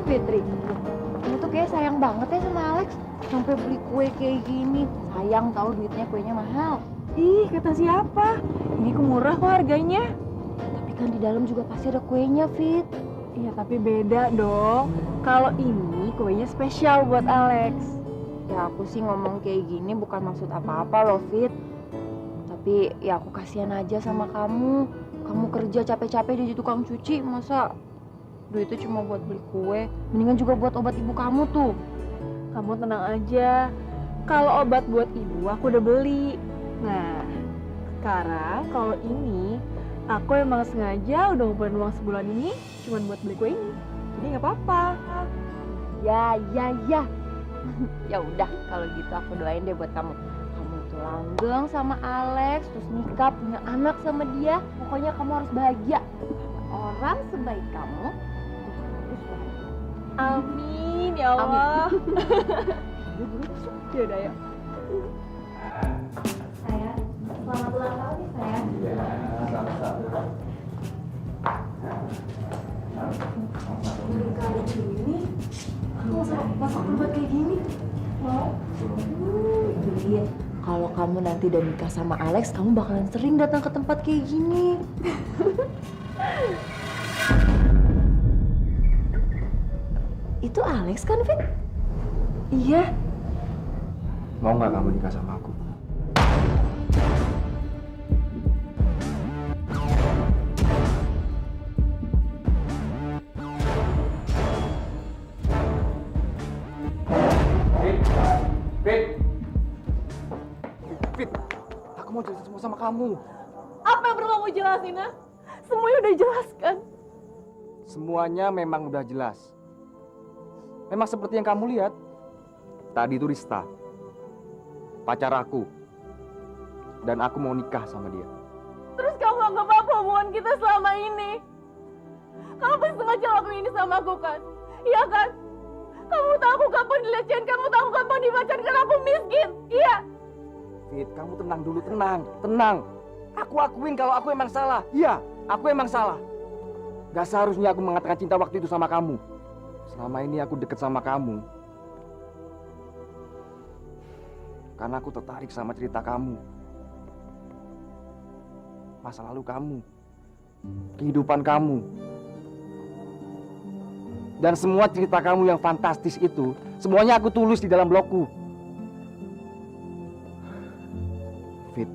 Fitri, kamu tuh kayak sayang banget ya sama Alex. Sampai beli kue kayak gini. Sayang tahu duitnya kuenya mahal. Ih, kata siapa? Ini kok murah kok harganya. Tapi kan di dalam juga pasti ada kuenya, Fit. Iya, tapi beda dong. Kalau ini kuenya spesial buat Alex. Ya aku sih ngomong kayak gini bukan maksud apa-apa loh, Fit. Tapi ya aku kasihan aja sama kamu. Kamu kerja capek-capek jadi tukang cuci, masa duitnya cuma buat beli kue? Mendingan juga buat obat ibu kamu tuh. Kamu tenang aja. Kalau obat buat ibu aku udah beli. Nah, sekarang kalau ini aku emang sengaja udah ngumpulin uang sebulan ini cuma buat beli kue ini. Jadi nggak apa-apa. Ya. Ya udah, kalau gitu aku doain deh buat kamu. Kamu tuh langgeng sama Alex, terus nikah, punya anak sama dia. Pokoknya kamu harus bahagia. Orang sebaik kamu tuh harus bahagia. Amin ya Allah. Ya udah ya. Sayang, selamat ulang tahun nih sayang. Iya, sama-sama. Kali ini aku masak buat kayak gini. Mau? Itu dia. Kalau kamu nanti udah nikah sama Alex, kamu bakalan sering datang ke tempat kayak gini. Itu Alex kan, Fit? Iya. Mau nggak kamu nikah sama aku? Fit, aku mau jelasin semua sama kamu. Apa yang perlu kamu jelasin, ha? Semuanya udah jelas kan? Semuanya memang udah jelas. Memang seperti yang kamu lihat. Tadi itu Rista, pacar aku. Dan aku mau nikah sama dia. Terus kamu anggap apa hubungan kita selama ini? Kamu pasti sengaja lakuin ini sama aku kan? Iya kan? Kamu tahu aku kapan dilecehin, kamu tahu aku kapan dipacarin karena aku miskin. Iya. Fit, kamu tenang dulu, tenang. Aku akuin kalau aku emang salah. Iya, aku emang salah. Gak seharusnya aku mengatakan cinta waktu itu sama kamu. Selama ini aku deket sama kamu karena aku tertarik sama cerita kamu. Masa lalu kamu, kehidupan kamu. Dan semua cerita kamu yang fantastis itu, semuanya aku tulis di dalam blogku. Fit,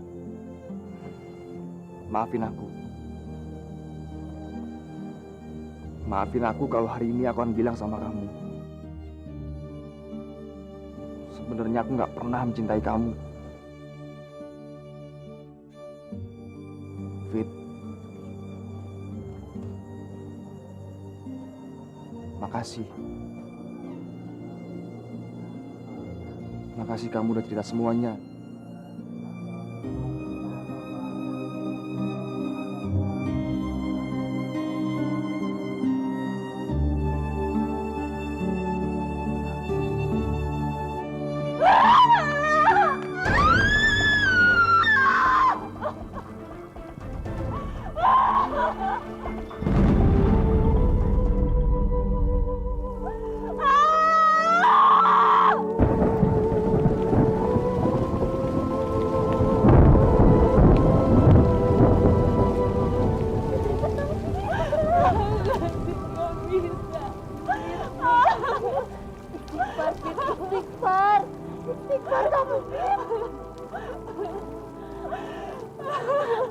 maafin aku. Maafin aku kalau hari ini aku akan bilang sama kamu. Sebenarnya aku nggak pernah mencintai kamu. Fit, makasih. Makasih kamu udah cerita semuanya. Istighfar kamu, Fit.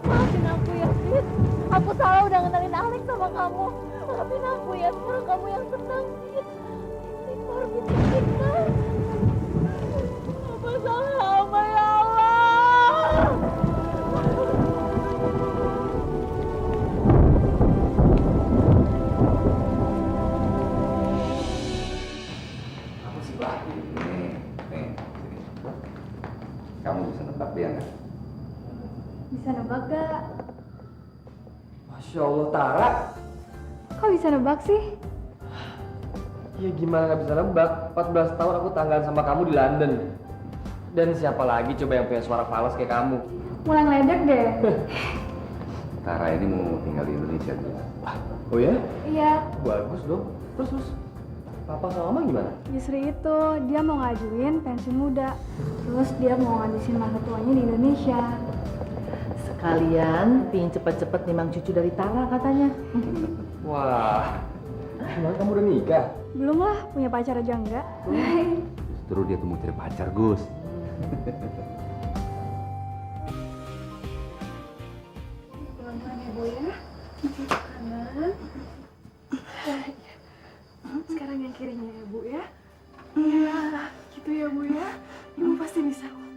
Maafin aku ya, Fit. Aku salah udah ngenalin Alex sama kamu. Maafin aku ya, sekarang kamu yang tenang, Fit. Istighfar, Fit. Istighfar. Apa salah hamba ya Allah? Apa sih lagi nih? Nih, sini. Kamu bisa nebak dia nggak? Bisa nebak gak? Masya Allah, Tara. Kok bisa nebak sih? Ya gimana nggak bisa nebak? 14 tahun aku tanggal sama kamu di London. Dan siapa lagi coba yang punya suara fals kayak kamu? Mulai ngeledek deh. Tara ini mau tinggal di Indonesia dulu. Oh ya? Iya. Bagus dong. Terus. Papa sama Mama gimana? Justru itu, dia mau ngajuin pensiun muda. Terus dia mau ngabisin masa tuanya di Indonesia. Sekalian pingin cepet-cepet nimang cucu dari Tara katanya. Wah, emang kamu udah nikah? Belum lah, punya pacar aja enggak. Justru dia tuh mau cari pacar, Gus. Pelan-pelan ya, Bu ya. Kanan. Sekarang yang kirinya ya, Bu ya. Iya, gitu ya, Bu ya. Ibu pasti bisa kok.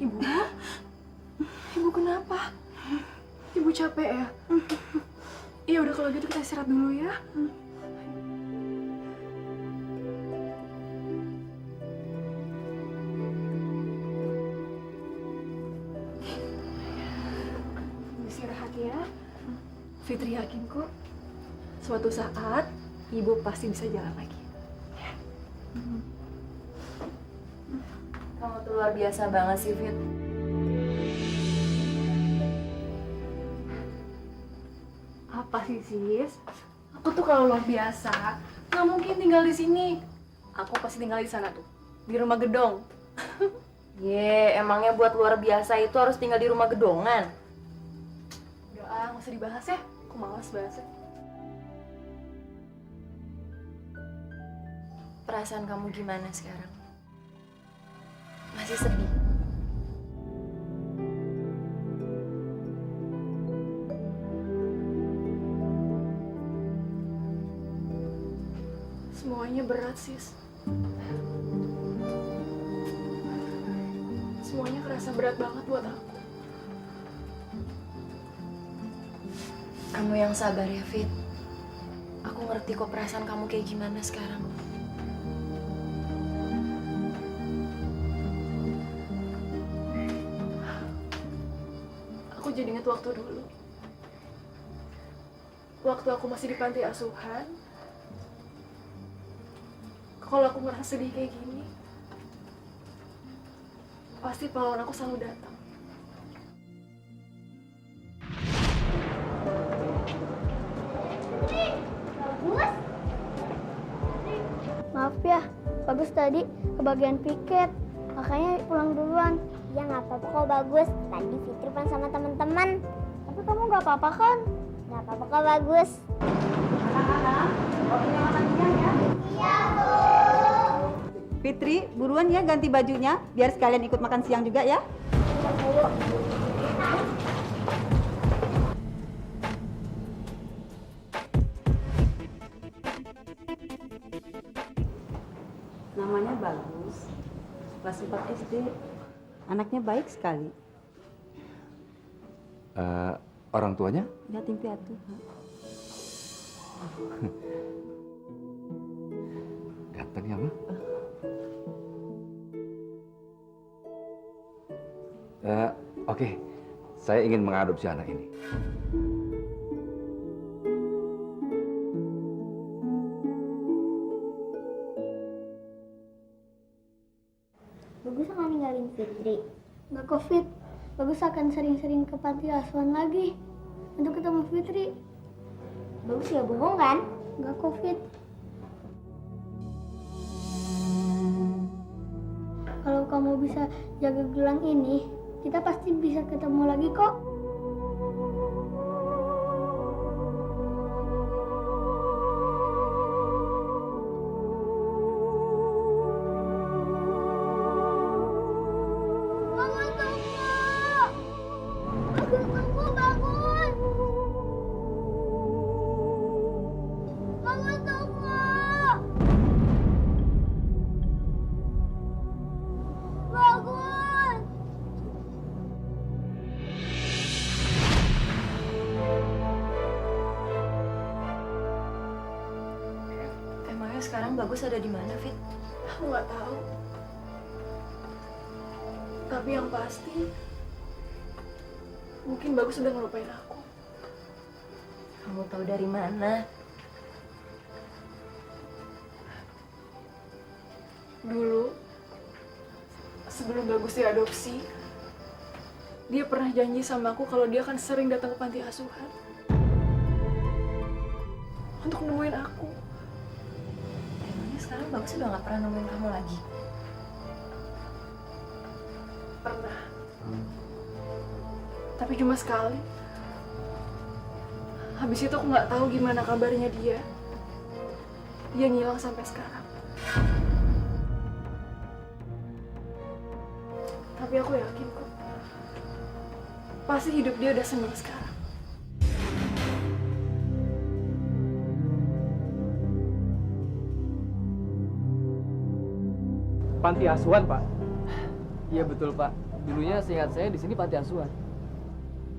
Ibu? Ibu kenapa? Ibu capek ya? Iya udah kalau gitu kita istirahat dulu ya. Ibu istirahat ya. Fitri yakin kok suatu saat ibu pasti bisa jalan lagi. Kamu tuh luar biasa banget sih, Fit. Apa sih, Sis? Aku tuh kalau luar biasa nggak mungkin tinggal di sini. Aku pasti tinggal di sana tuh, di rumah gedong. Ye, emangnya buat luar biasa itu harus tinggal di rumah gedongan? Udah nggak usah dibahas ya. Aku malas bahasnya. Perasaan kamu gimana sekarang? Masih sedih? Semuanya berat, Sis. Semuanya kerasa berat banget buat aku. Kamu yang sabar ya, Fit. Aku ngerti kok perasaan kamu kayak gimana sekarang. Aku jadi inget waktu dulu. Waktu aku masih di panti asuhan. Kalau aku ngerasa sedih kayak gini, pasti pahlawan aku selalu datang. Maaf ya, Bagus tadi kebagian piket, makanya pulang duluan. Ya nggak apa-apa kok Bagus, tadi Fitri pan sama teman-teman. Tapi kamu nggak apa-apa kan? Nggak apa-apa kok Bagus. Fitri, buruan ya ganti bajunya, biar sekalian ikut makan siang juga ya. Namanya Bagus, kelas 4 SD. Anaknya baik sekali. Orang tuanya? Yatim piatu. Ganteng ya, Ma? Oke, saya ingin mengadopsi anak ini. Bagus akan ninggalin Fitri. Nggak COVID. Bagus akan sering-sering ke panti asuhan lagi untuk ketemu Fitri. Bagus ya bohong kan? Nggak COVID. Kalau kamu bisa jaga gelang ini, kita pasti bisa ketemu lagi kok. Bangun, tunggu! Bagus, tunggu, bangun! Bangun, tunggu! Bagus! Emangnya sekarang Bagus ada di mana, Fit? Aku nggak tahu. Tapi yang pasti, mungkin Bagus udah ngelupain aku. Kamu tahu dari mana? Dulu, sebelum Bagus diadopsi, dia pernah janji sama aku kalau dia akan sering datang ke panti asuhan. untuk nemuin aku. Emangnya sekarang Bagus udah gak pernah nemuin kamu lagi? Pernah. Tapi cuma sekali. Habis itu aku nggak tahu gimana kabarnya dia. Dia ngilang sampai sekarang. Tapi aku yakin kok. Pasti hidup dia udah senang sekarang. Panti asuhan, Pak. Iya betul, Pak. Dulunya seingat saya di sini panti asuhan.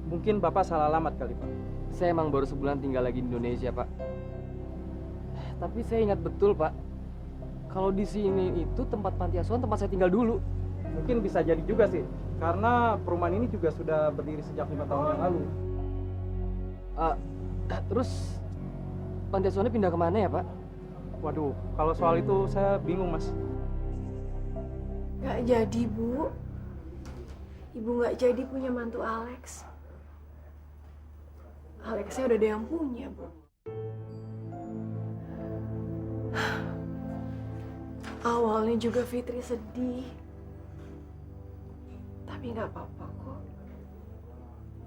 Mungkin Bapak salah alamat kali, Pak. Saya emang baru sebulan tinggal lagi di Indonesia, Pak. Tapi saya ingat betul, Pak. Kalau di sini itu tempat panti asuhan tempat saya tinggal dulu. Mungkin bisa jadi juga sih, karena perumahan ini juga sudah berdiri sejak 5 tahun yang lalu. Terus panti asuhannya pindah kemana ya, Pak? Waduh, kalau soal itu saya bingung, Mas. Gak jadi, Bu. Ibu gak jadi punya mantu Alex. Alexnya udah ada yang punya, Bu. Awalnya juga Fitri sedih. Tapi nggak apa-apa kok.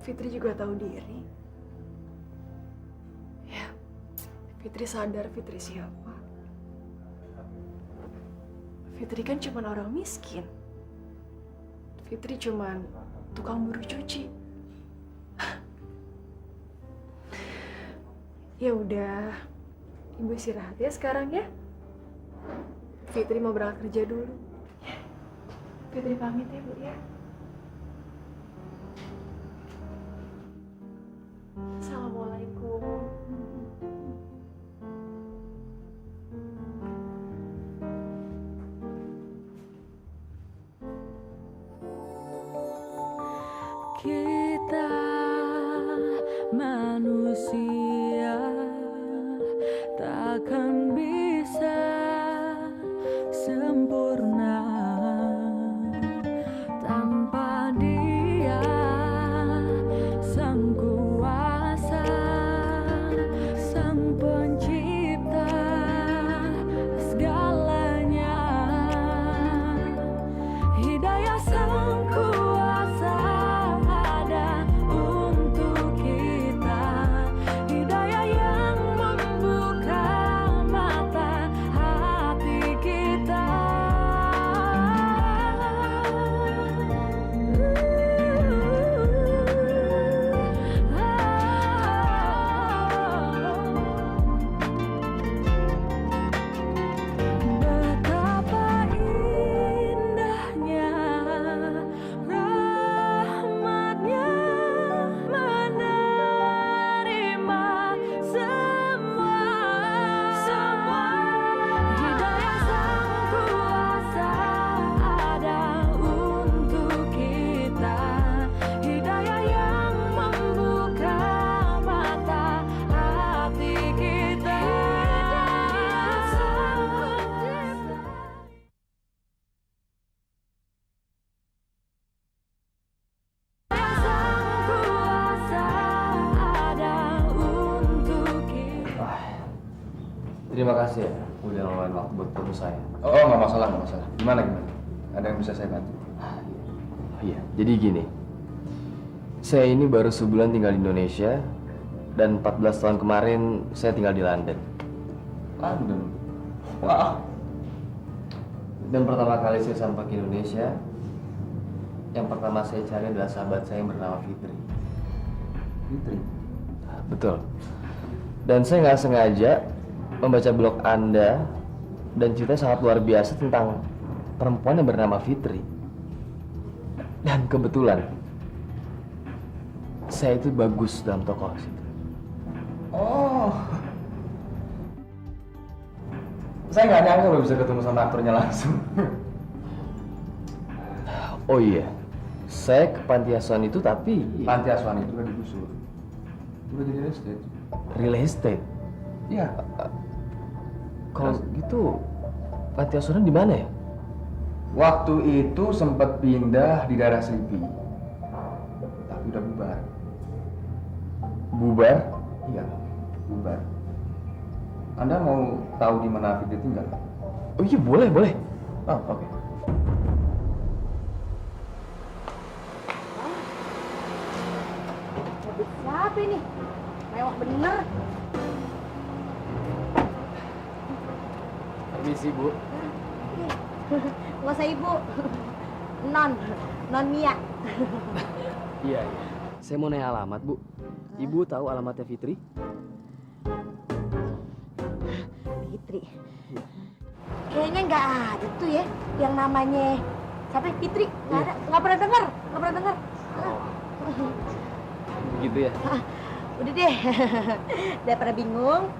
Fitri juga tahu diri. Ya, Fitri sadar Fitri siapa. Fitri kan cuma orang miskin. Fitri cuma tukang buru cuci. Ya udah, Ibu istirahat ya sekarang ya. Fitri mau berangkat kerja dulu. Fitri pamit ya, Bu ya. Assalamualaikum. Kita manusia takkan bisa sempurna tanpa Dia, Sang Kuasa, Sang Pencipta segalanya. Hidayah Sang Kuasa ada untuk kita, hidayah yang membuka mata hati kita. Betapa indahnya rahmatnya menerima semua. Hidayah Sang Kuasa ada untuk kita, hidayah yang membuka mata hati kita. Sang Kuasa ada untuk kita. Terima kasih ya udah ngeluangin waktu buat ketemu saya. Oh, nggak masalah, nggak masalah. Gimana? Ada yang bisa saya bantu? Iya, jadi gini. Saya ini baru sebulan tinggal di Indonesia dan 14 tahun kemarin saya tinggal di London. London. Wah. Dan pertama kali saya sampai ke Indonesia, yang pertama saya cari adalah sahabat saya yang bernama Fitri. Fitri. Betul. Dan saya nggak sengaja membaca blog Anda dan ceritanya sangat luar biasa tentang perempuan yang bernama Fitri. Dan kebetulan saya itu bagus dalam tokoh situ. Oh. Saya nggak nyangka lo bisa ketemu sama aktornya langsung. Oh iya, saya ke panti asuhan itu tapi Panti asuhan itu kan digusur. Udah jadi real estate. real estate. Iya. Kalau gitu, panti asuhan di mana ya? Waktu itu sempat pindah di daerah Selipi. Tapi udah bubar. Bubar? Iya, bubar. Anda mau tahu di mana Fitri tinggal? Oh iya, boleh, boleh. Oh, oke. Mobil siapa ini? Mewah bener. Permisi, Bu. Nggak usah ibu. Non Mia. Iya, iya. Saya mau nanya alamat, Bu. Ibu tahu alamatnya Fitri? Fitri. Kayaknya nggak ada tuh ya yang namanya siapa Fitri? Nggak ada. Nggak pernah dengar. Gitu ya? Udah deh. Daripada bingung,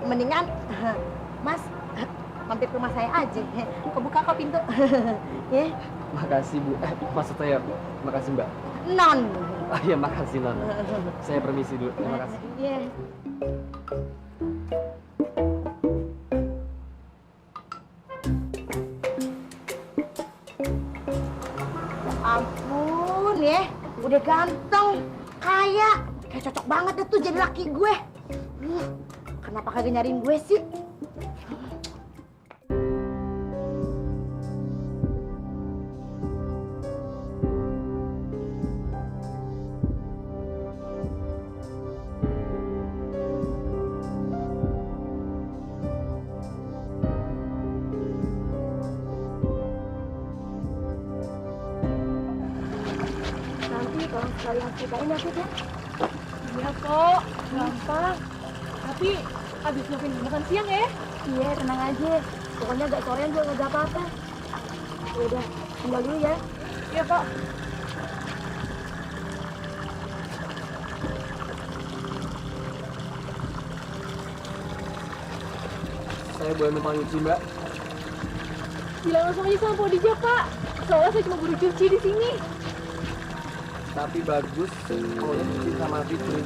mendingan Mas mampir ke rumah saya aja. Kebuka kok pintu. Ya. Makasih, Bu. Maksud saya, makasih, Mbak. Non. Oh iya, makasih, Non. Saya permisi dulu. Terima kasih. Iya. Ya ampun ya, udah ganteng, kaya, kayak cocok banget deh tuh jadi laki gue. Kenapa kagak nyariin gue sih? Nanti kalau sekalian ceritain ya, Fit ya. Iya kok, gampang. Tapi abis makan siang ya. Iya, tenang aja. Pokoknya agak sorean juga nggak apa-apa. Ya udah, tinggal dulu ya. Iya kok. Saya boleh numpang nyuci, Mbak? Bilang langsung aja sama Pak Dija, Pak. Soalnya saya cuma buru cuci di sini. Tapi bagus kalau nyuci sama Fitri.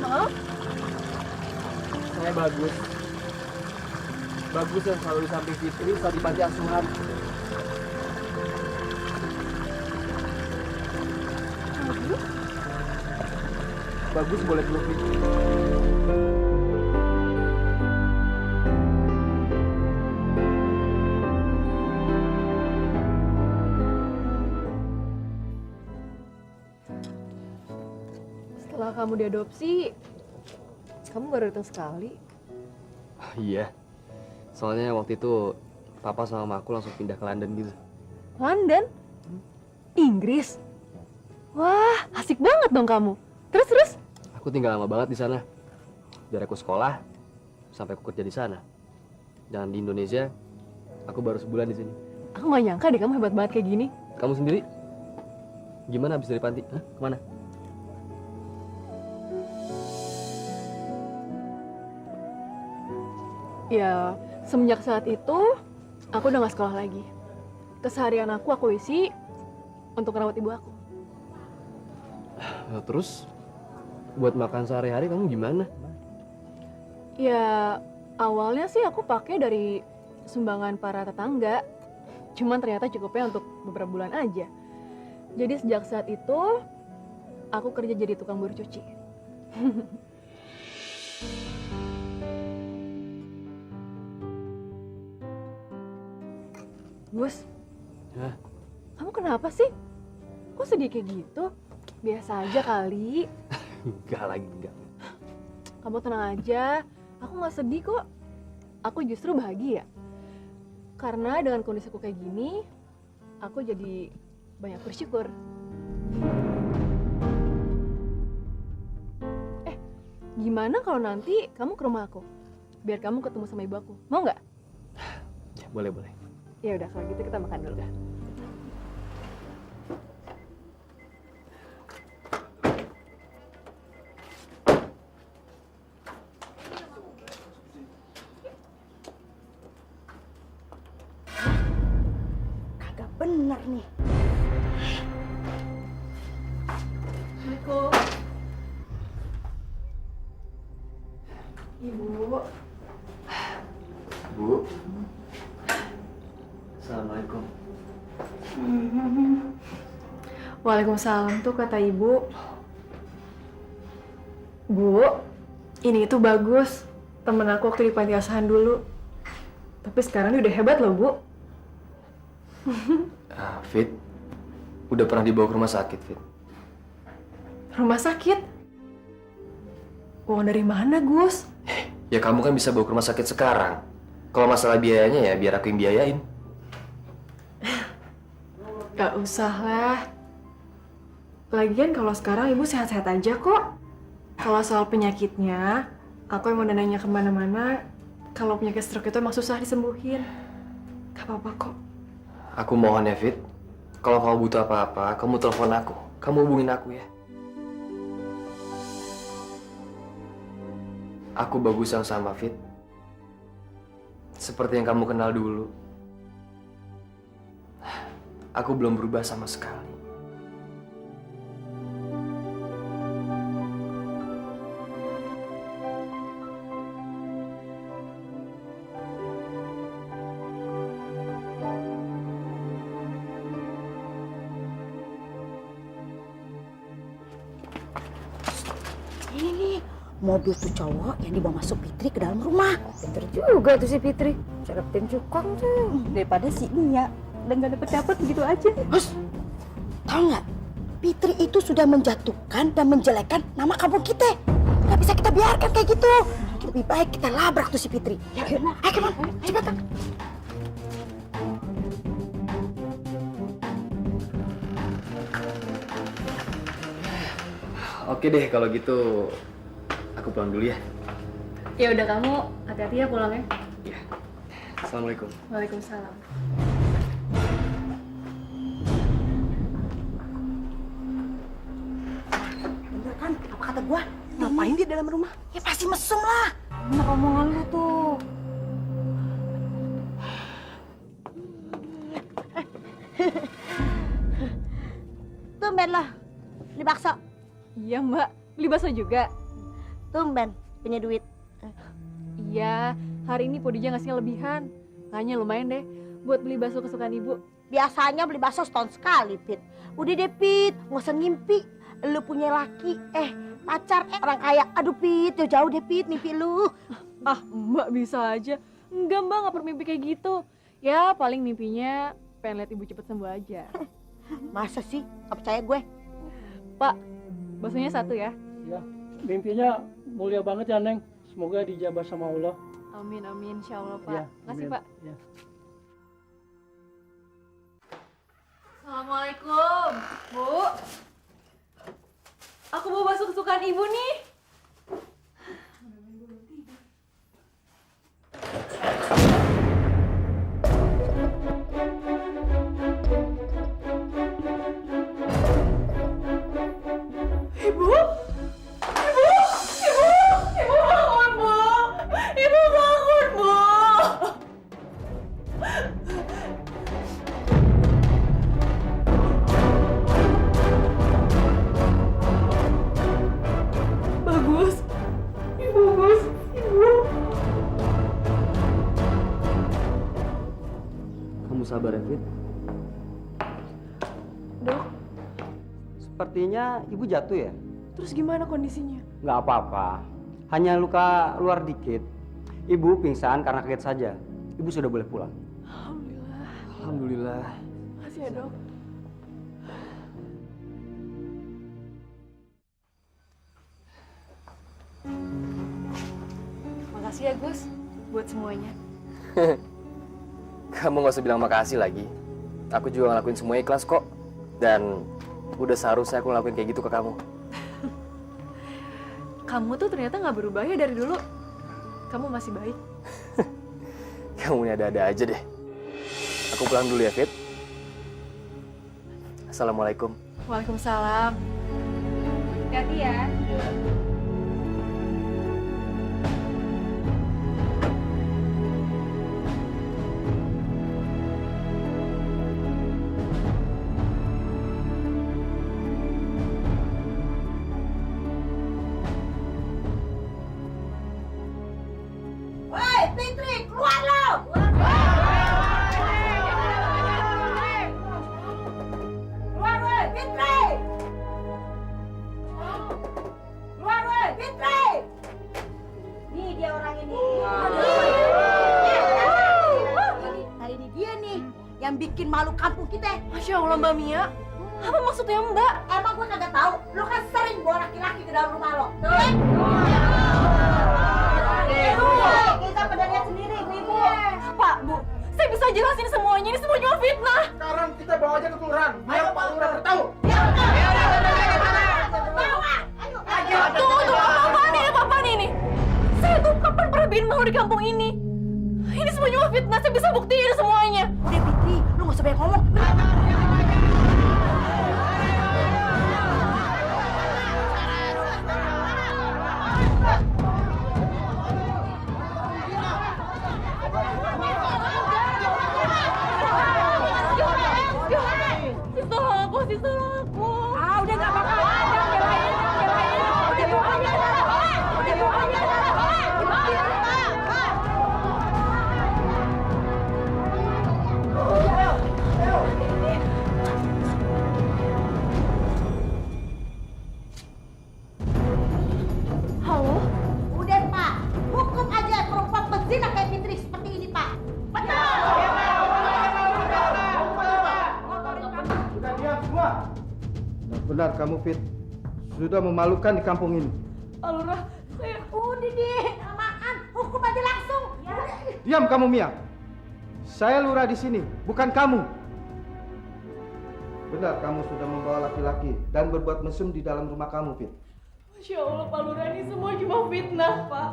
Maaf? Saya bagus. Bagus yang selalu di samping Fitri saat di panti asuhan. Bagus? Bagus boleh peluk Fitri. Setelah kamu diadopsi, kamu baru datang sekali. Iya. Soalnya waktu itu Papa sama Mama aku langsung pindah ke London gitu. London? Inggris? Wah, asik banget dong kamu. Terus? Aku tinggal lama banget di sana. Dari aku sekolah sampai aku kerja di sana. Dan di Indonesia, aku baru sebulan di sini. Aku gak nyangka deh kamu hebat banget kayak gini. Kamu sendiri? Gimana habis dari panti? Hah? Kemana? Ya, semenjak saat itu, aku udah gak sekolah lagi. Keseharian aku isi untuk merawat ibu aku. Nah, terus, buat makan sehari-hari kamu gimana? Ya, awalnya sih aku pakai dari sumbangan para tetangga. Cuman ternyata cukupnya untuk beberapa bulan aja. Jadi sejak saat itu, aku kerja jadi tukang buru cuci. Gus, Hah? kamu kenapa sih? Kok sedih kayak gitu? Biasa aja kali. Enggak lagi, enggak. Kamu tenang aja, aku gak sedih kok. Aku justru bahagia. Karena dengan kondisiku kayak gini, aku jadi banyak bersyukur. Gimana kalau nanti kamu ke rumah aku? Biar kamu ketemu sama ibu aku. Mau nggak? Ya, boleh, boleh. Ya udah, kalau gitu kita makan dulu dah. Kagak bener nih. Assalamualaikum. Ibu. Bu. Assalamualaikum. Waalaikumsalam tuh kata ibu. Bu, ini itu bagus. temen aku waktu di panti asuhan dulu. Tapi sekarang dia udah hebat loh, Bu. Fit, udah pernah dibawa ke rumah sakit, Fit. Rumah sakit? Uang dari mana, Gus? Ya kamu kan bisa bawa ke rumah sakit sekarang. Kalau masalah biayanya ya biar aku yang biayain. Gak usah lah. Lagian kalau sekarang ibu sehat-sehat aja kok. Kalau soal penyakitnya, aku emang udah nanya kemana-mana. Kalau penyakit stroke itu emang susah disembuhin. Gak apa-apa kok. Aku mohon ya, Fit. Kalau kamu butuh apa-apa, kamu telepon aku. Kamu hubungin aku ya. Aku bagus yang sama, Fit. Seperti yang kamu kenal dulu. Aku belum berubah sama sekali. Ini nih, mobil tuh cowok yang dibawa masuk Fitri ke dalam rumah. Pinter juga tuh si Fitri. Cerepin cukong tuh. Daripada si Nia dan gak dapet begitu aja. Hus, tahu nggak? Fitri itu sudah menjatuhkan dan menjelekkan nama kampung kita. Gak bisa kita biarkan kayak gitu. Lebih baik kita labrak tuh si Fitri. Ya, ayo, come on, cepetan. Oke deh, kalau gitu aku pulang dulu ya. Ya udah, kamu hati-hati ya pulangnya. Ya. Assalamualaikum. Waalaikumsalam. Bener kan? Apa kata gua? Ngapain dia dalam rumah? Ya pasti mesum lah. Bener omongan lu tuh. Tumben lah, beli bakso. Iya, Mbak. Beli bakso juga? Tumben, punya duit. Iya, hari ini Podija ngasihnya lebihan. Makanya lumayan deh buat beli bakso kesukaan ibu. Biasanya beli bakso setahun sekali, Pit. Udah deh, Pit. Nggak usah ngimpi. Lu punya laki, pacar, orang kaya. Aduh, Pit. Jauh-jauh deh, Pit, mimpi lu. Ah, Mbak bisa aja. Enggak, Mbak, nggak bermimpi kayak gitu. Ya, paling mimpinya pengen lihat ibu cepet sembuh aja. Masa sih? Nggak percaya gue? Pak, baksonya satu ya. Ya, mimpinya mulia banget ya, Neng. Semoga dijabah sama Allah. Amin, amin. Insya Allah, Pak. Ya, Makasih, amin. Pak. Ya. Assalamualaikum, Bu. Aku bawa bakso kesukaan ibu nih. Ibu? Ibu bangun, Bu. Ibu bangun, Bu. Bagus. Ibu, bagus. Ibu. Kamu sabar ya, Fit. Dok, Sepertinya ibu jatuh ya? terus gimana kondisinya? Nggak apa-apa. Hanya luka luar dikit. Ibu pingsan karena kaget saja. Ibu sudah boleh pulang. Alhamdulillah. Alhamdulillah. Makasih ya, Dok. Makasih ya, Gus, buat semuanya. Kamu gak usah bilang makasih lagi. Aku juga ngelakuin semua ikhlas kok. Dan udah seharusnya aku ngelakuin kayak gitu ke kamu. Kamu tuh ternyata nggak berubah ya dari dulu. Kamu masih baik. Kamu ini ada-ada aja deh. Aku pulang dulu ya, Fit. Assalamualaikum. Waalaikumsalam. Hati-hati ya. Woi, Fitri, keluar lo! Keluar, woi, Fitri! Keluar! bikin malu kampung kita. Masya Allah Mbak Mia. Apa maksudnya Mbak? Emang gue kagak tahu. Lo kan sering bawa laki-laki ke dalam rumah lo. Kita pada lihat sendiri, ibu-ibu. Pak, Bu, saya bisa jelasin semuanya. Ini semua cuma fitnah. Sekarang kita bawa aja ke kelurahan. Biar Pak Lurah bertahu. Tunggu, apa ini? Saya tuh kapan pernah bikin malu di kampung ini? Ini semua cuma fitnah. Saya bisa buktiin semuanya. Udah Fitri, lu gak usah banyak ngomong. Sistol aku. Ah, udah gak bakal ada. Udah bukannya. Halo? Udah Pak, hukum aja perempuan pezina kayak Fitri seperti ini Pak. Betul. Sudah diam semua. Benar kamu Fit. Sudah memalukan di kampung ini. Pak Lurah, saya... Udah deh, kelamaan. Hukum aja langsung. Diam kamu Mia. Saya lurah di sini, bukan kamu. Benar kamu sudah membawa laki-laki dan berbuat mesum di dalam rumah kamu, Fit. Masya Allah Pak Lurah, ini semua cuma fitnah Pak.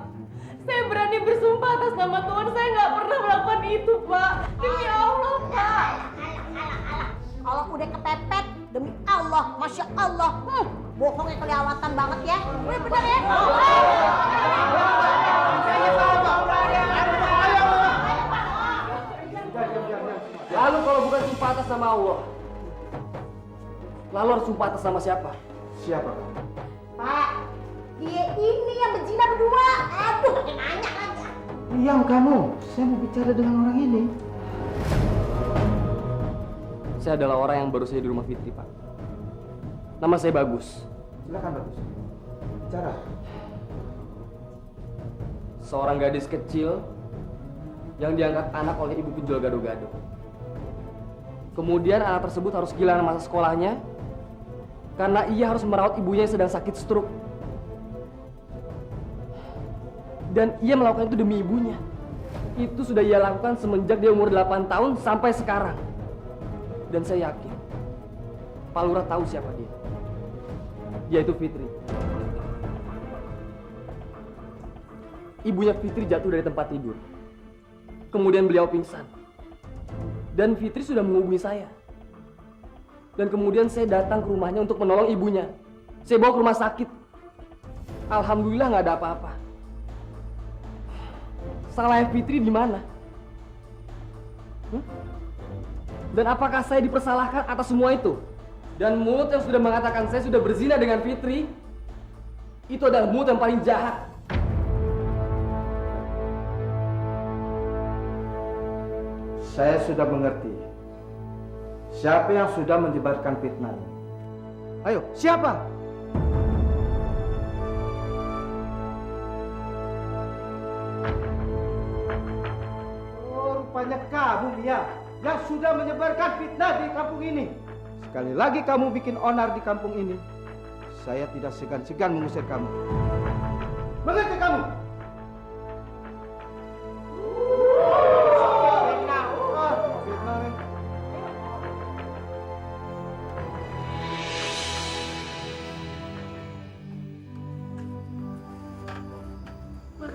Saya berani bersumpah atas nama Tuhan, saya nggak pernah melakukan itu Pak. Demi Allah Pak. Kalau udah kepepet, demi Allah, Masya Allah. Bohongnya kelewatan banget ya. Udah bener ya. Lalu kalau bukan sumpah atas nama Allah, lalu harus sumpah atas nama siapa? Siapa kamu? Pak, dia ini yang berzina berdua. Aduh, pakai nanya aja. Diam kamu. Saya mau bicara dengan orang ini. Saya adalah orang yang baru saja di rumah Fitri, Pak. Nama saya Bagus. Silakan Bagus. Bicara. Seorang gadis kecil yang diangkat anak oleh ibu penjual gado-gado. Kemudian anak tersebut harus kehilangan masa sekolahnya karena ia harus merawat ibunya yang sedang sakit stroke. Dan ia melakukan itu demi ibunya. Itu sudah ia lakukan semenjak dia umur 8 tahun sampai sekarang. Dan saya yakin Pak Lurah tahu siapa dia. Dia itu Fitri. Ibunya Fitri jatuh dari tempat tidur. Kemudian beliau pingsan. Dan Fitri sudah menghubungi saya. Dan kemudian saya datang ke rumahnya untuk menolong ibunya. Saya bawa ke rumah sakit. Alhamdulillah nggak ada apa-apa. Salahnya Fitri di mana? Dan apakah saya dipersalahkan atas semua itu? Dan mulut yang sudah mengatakan saya sudah berzina dengan Fitri, itu adalah mulut yang paling jahat. Saya sudah mengerti. Siapa yang sudah menyebarkan fitnah ini? Ayo, siapa? Oh, rupanya kamu, Mia, yang sudah menyebarkan fitnah di kampung ini. Sekali lagi kamu bikin onar di kampung ini, saya tidak segan-segan mengusir kamu. Mengerti kamu?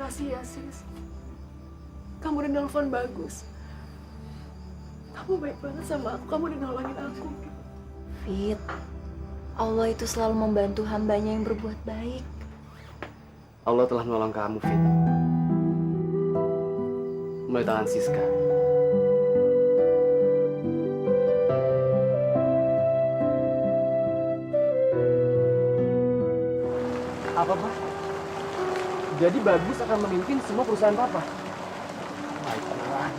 Makasih ya, Sis. Kamu udah nelfon Bagus. Kamu baik banget sama aku. Kamu udah nolongin aku. Fit, Allah itu selalu membantu hambanya yang berbuat baik. Allah telah menolong kamu, Fit. Melalui tangan Siska. Apa, Pak? Jadi Bagus akan memimpin semua perusahaan Papa? Baiklah.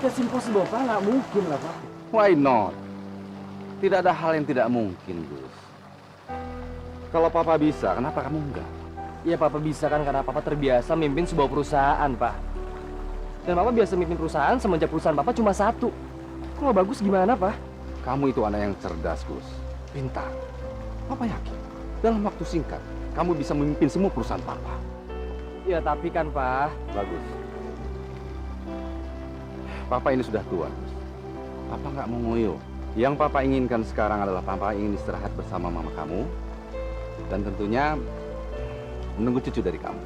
That's impossible, Pak. Nggak mungkin lah, Pak. Why not? Tidak ada hal yang tidak mungkin, Gus. Kalau Papa bisa, kenapa kamu enggak? Iya, Papa bisa kan karena Papa terbiasa memimpin sebuah perusahaan, Pak. Dan Papa biasa memimpin perusahaan semenjak perusahaan Papa cuma satu. Kalau bagus gimana, Pak? Kamu itu anak yang cerdas, Gus. Pintar. Papa yakin, dalam waktu singkat, kamu bisa memimpin semua perusahaan Papa. Ya tapi kan, Pak. Bagus. Papa ini sudah tua, Gus. Papa nggak mau ngoyo. Yang Papa inginkan sekarang adalah Papa ingin istirahat bersama mama kamu. Dan tentunya menunggu cucu dari kamu.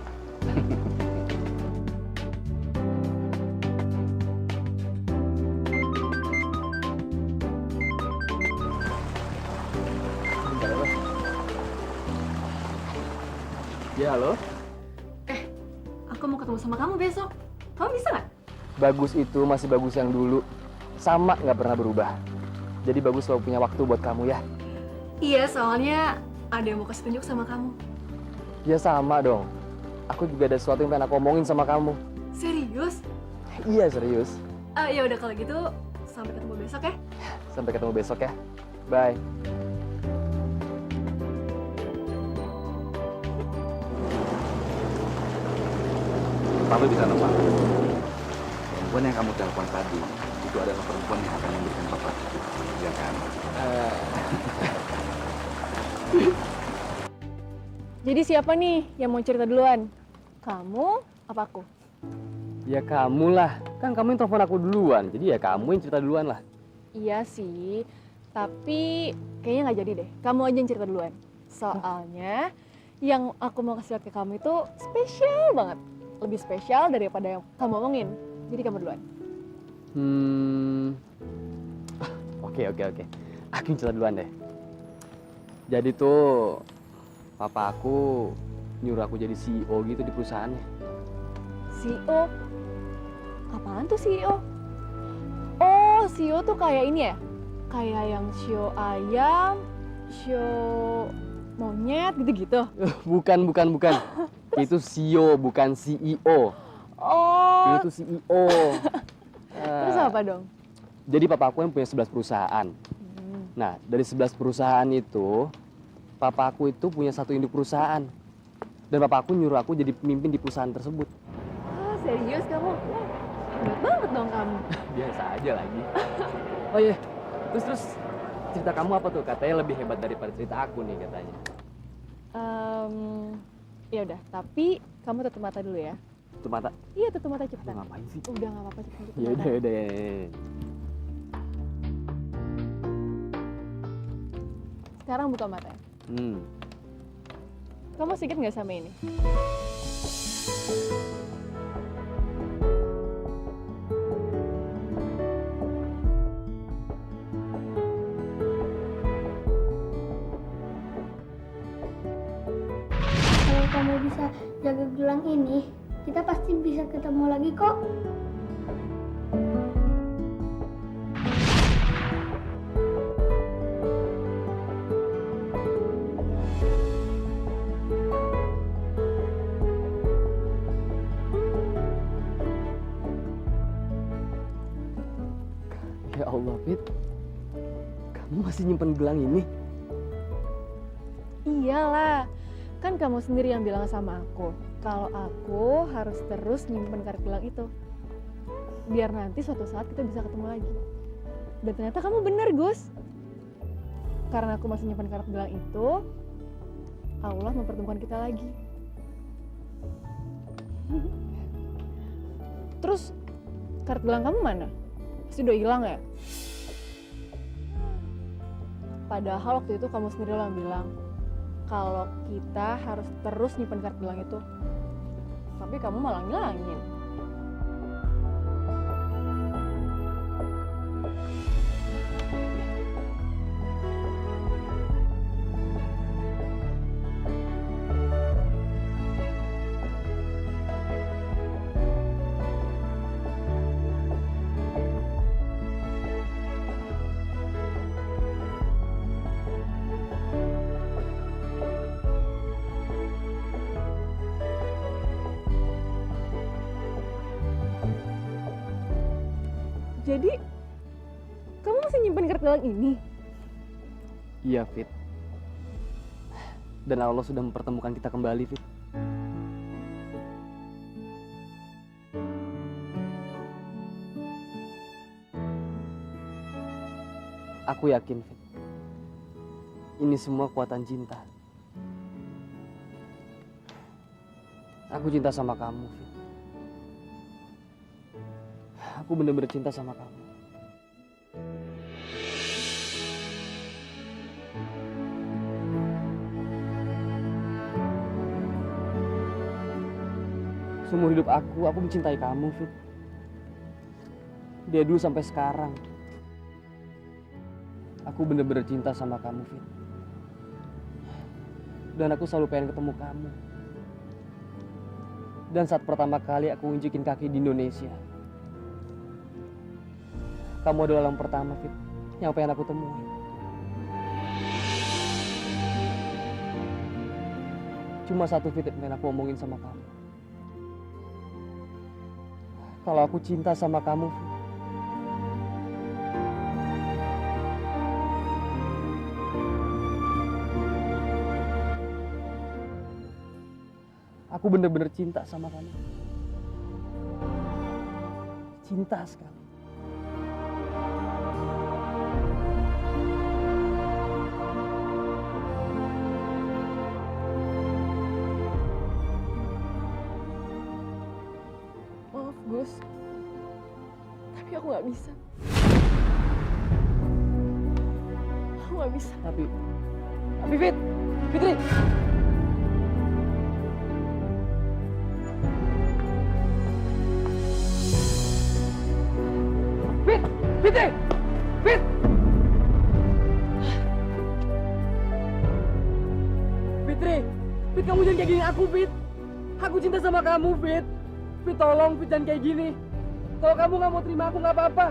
Ya, halo. Aku mau ketemu sama kamu besok. Kamu bisa nggak? Bagus itu masih bagus yang dulu. Sama nggak pernah berubah. Jadi bagus selalu punya waktu buat kamu ya. Iya, soalnya ada yang mau kasih tunjuk sama kamu. Ya sama dong. Aku juga ada sesuatu yang pengen aku omongin sama kamu. Serius? Iya serius. Ya udah kalau gitu sampai ketemu besok ya. Sampai ketemu besok ya. Bye. Papa bisa nebak. Perempuan yang kamu telepon tadi itu adalah perempuan yang akan memberikan Papa cucu, ya kan? Jadi siapa nih yang mau cerita duluan? Kamu apa aku? Ya kamu lah. Kan kamu yang telepon aku duluan. Jadi ya kamu yang cerita duluan lah. Iya sih, tapi kayaknya nggak jadi deh. Kamu aja yang cerita duluan. Soalnya yang aku mau kasih lihat ke kamu itu spesial banget. Lebih spesial daripada yang kamu omongin. Jadi kamu duluan. Oke. Aku yang cerita duluan deh. Jadi tuh papa aku nyuruh aku jadi CEO gitu di perusahaannya. CEO? Apaan tuh CEO? Oh, CEO tuh kayak ini ya? Kayak yang show ayam, show monyet gitu-gitu. Bukan. Itu CEO bukan CEO. Oh. Itu CEO. Terus apa dong? Jadi papa aku yang punya 11 perusahaan. Nah, dari 11 perusahaan itu, papa aku itu punya satu induk perusahaan. Dan papa aku nyuruh aku jadi pemimpin di perusahaan tersebut. Ah, serius kamu? Hebat banget dong kamu. Biasa aja lagi. Oh iya, terus cerita kamu apa tuh? Katanya lebih hebat daripada cerita aku nih katanya. Ya udah, tapi kamu tutup mata dulu ya. Tutup mata. Iya, tutup mata cepetan. Ngapain sih? Udah nggak apa-apa cepetan. Ya udah. Sekarang buka mata. Kamu masih inget nggak sama ini? Kalau kamu bisa jaga gelang ini, kita pasti bisa ketemu lagi kok. Ya Allah, Fit. Kamu masih nyimpen gelang ini? Iyalah, kan kamu sendiri yang bilang sama aku kalau aku harus terus nyimpen kartu gelang itu. Biar nanti suatu saat kita bisa ketemu lagi. Dan ternyata kamu bener, Gus. Karena aku masih nyimpen kartu gelang itu, Allah mempertemukan kita lagi. Terus, kartu gelang kamu mana? Pasti udah hilang ya? Padahal waktu itu kamu sendiri yang bilang kalau kita harus terus nyimpen kartu gelang itu. Tapi kamu malah ngilangin. Jadi, kamu masih nyimpen kartu gelang ini? Iya, Fit. Dan Allah sudah mempertemukan kita kembali, Fit. Aku yakin, Fit. Ini semua kuatan cinta. Aku cinta sama kamu, Fit. Aku bener-bener cinta sama kamu. Seumur hidup aku mencintai kamu, Fit. Dia dulu sampai sekarang. Aku bener-bener cinta sama kamu, Fit. Dan aku selalu pengen ketemu kamu. Dan saat pertama kali aku unjukin kaki di Indonesia, kamu adalah orang pertama, Fit, yang pengen aku temuin. Cuma satu, Fit, yang pengen aku omongin sama kamu. Kalau aku cinta sama kamu, Fit, aku bener-bener cinta sama kamu. Cinta sekali. Maaf, Gus. Tapi aku nggak bisa. Aku nggak bisa. Tapi Fit, Fitri. Fitri! Fit! Fitri! Fit, kamu jangan kayak gini aku, Fit. Aku cinta sama kamu, Fit. Fit, tolong, Fit, jangan kayak gini. Kalau kamu nggak mau terima aku, nggak apa-apa.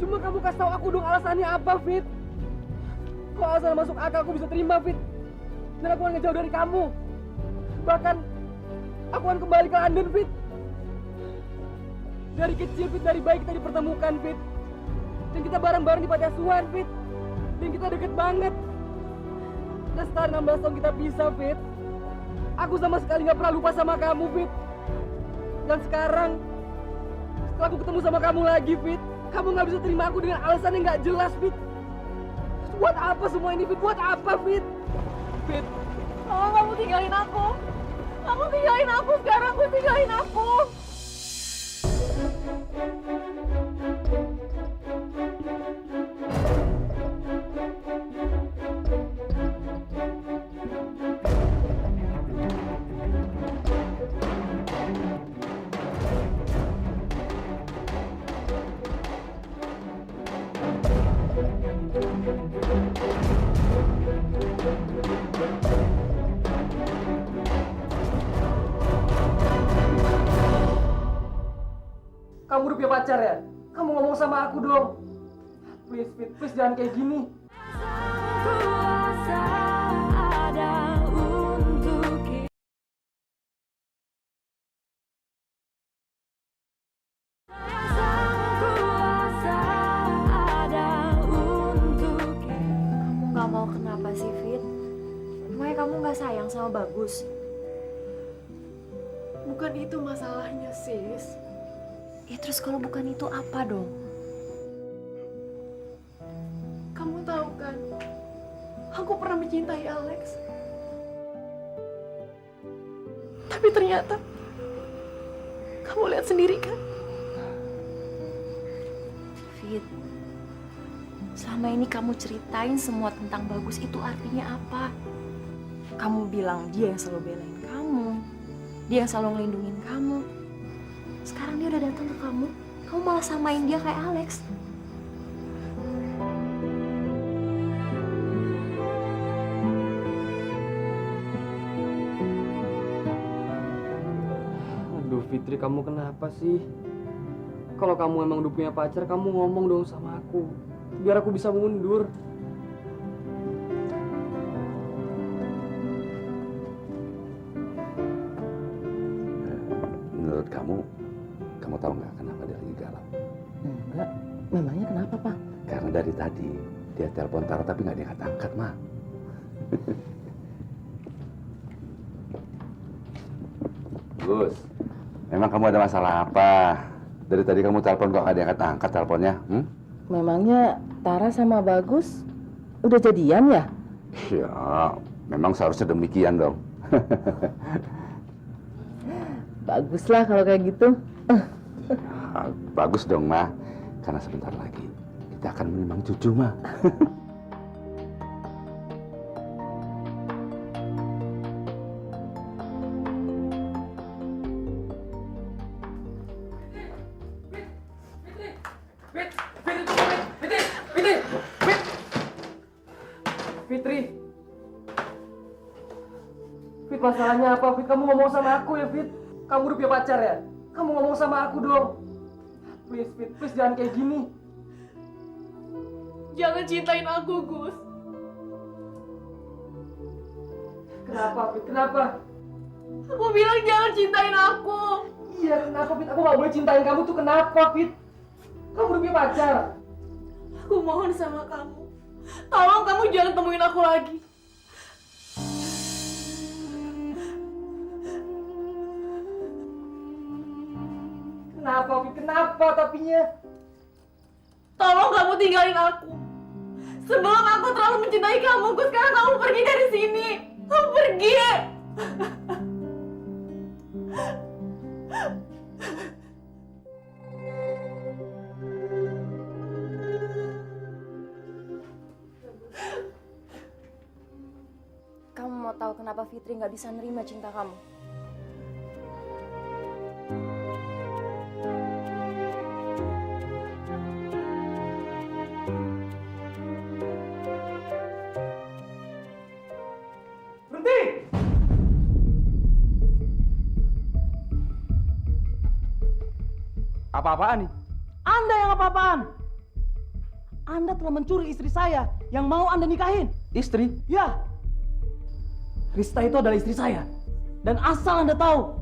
Cuma kamu kasih tahu aku dong alasannya apa, Fit. Kalau alasan masuk akal, aku bisa terima, Fit. Dan aku akan ngejauh dari kamu. Bahkan, aku akan kembali ke London, Fit. Dari kecil, Fit, dari bayi kita dipertemukan, Fit. Dan kita bareng-bareng di panti asuhan, Fit. Dan kita deket banget. Dan setelah 16 tahun kita pisah, Fit. Aku sama sekali gak pernah lupa sama kamu, Fit. Dan sekarang, setelah aku ketemu sama kamu lagi, Fit, kamu gak bisa terima aku dengan alasan yang gak jelas, Fit. Buat apa semua ini, Fit? Buat apa, Fit? Fit. Tolong kamu tinggalin aku. Kamu tinggalin aku sekarang. Kamu tinggalin aku. Kamu udah punya pacar ya? Kamu ngomong sama aku dong. Please, Fit, please jangan kayak gini. Kuasa ada untuk kita. Kuasa ada untuk kita. Kamu nggak mau kenapa sih, Fit? Emangnya kamu nggak sayang sama Bagus? Bukan itu masalahnya, sis. Ya terus kalau bukan itu apa dong? Kamu tahu kan, aku pernah mencintai Alex. Tapi ternyata, kamu lihat sendiri kan? Fit, selama ini kamu ceritain semua tentang Bagus itu artinya apa? Kamu bilang dia yang selalu belain kamu, dia yang selalu ngelindungin kamu. Sekarang dia udah datang ke kamu malah samain dia kayak Alex. Aduh, Fitri, kamu kenapa sih? Kalau kamu emang udah punya pacar, kamu ngomong dong sama aku. Biar aku bisa mundur. Menurut kamu tahu nggak kenapa dia lagi galau? Enggak, memangnya kenapa, Pak? Karena dari tadi dia telepon Tara tapi nggak diangkat-angkat, Ma. Gus, memang kamu ada masalah apa? Dari tadi kamu telepon kok nggak diangkat-angkat teleponnya? Memangnya Tara sama Bagus udah jadian ya? Ya, memang seharusnya demikian dong. Baguslah kalau kayak gitu. Bagus dong, Ma. Karena sebentar lagi kita akan menimang cucu, Ma. Fitri. Fit, masalahnya apa? Fit, kamu ngomong sama aku ya, Fit. Kamu udah punya pacar ya? Kamu ngomong sama aku dong. Please, Fit, please jangan kayak gini. Jangan cintain aku, Gus. Kenapa, Fit? Kenapa? Aku bilang jangan cintain aku. Iya, kenapa, Fit? Aku gak boleh cintain kamu tuh kenapa, Fit? Kamu udah punya pacar. Aku mohon sama kamu. Tolong kamu jangan temuin aku lagi. Kenapa, Fit? Kenapa tapinya? Tolong kamu tinggalin aku. Sebelum aku terlalu mencintai kamu, Gus, sekarang kamu pergi dari sini. Kamu pergi. Kamu mau tahu kenapa Fitri nggak bisa nerima cinta kamu? Berhenti! Apa-apaan nih? Anda yang apa-apaan? Anda telah mencuri istri saya yang mau Anda nikahin. Istri? Ya. Rista itu adalah istri saya. Dan asal Anda tahu,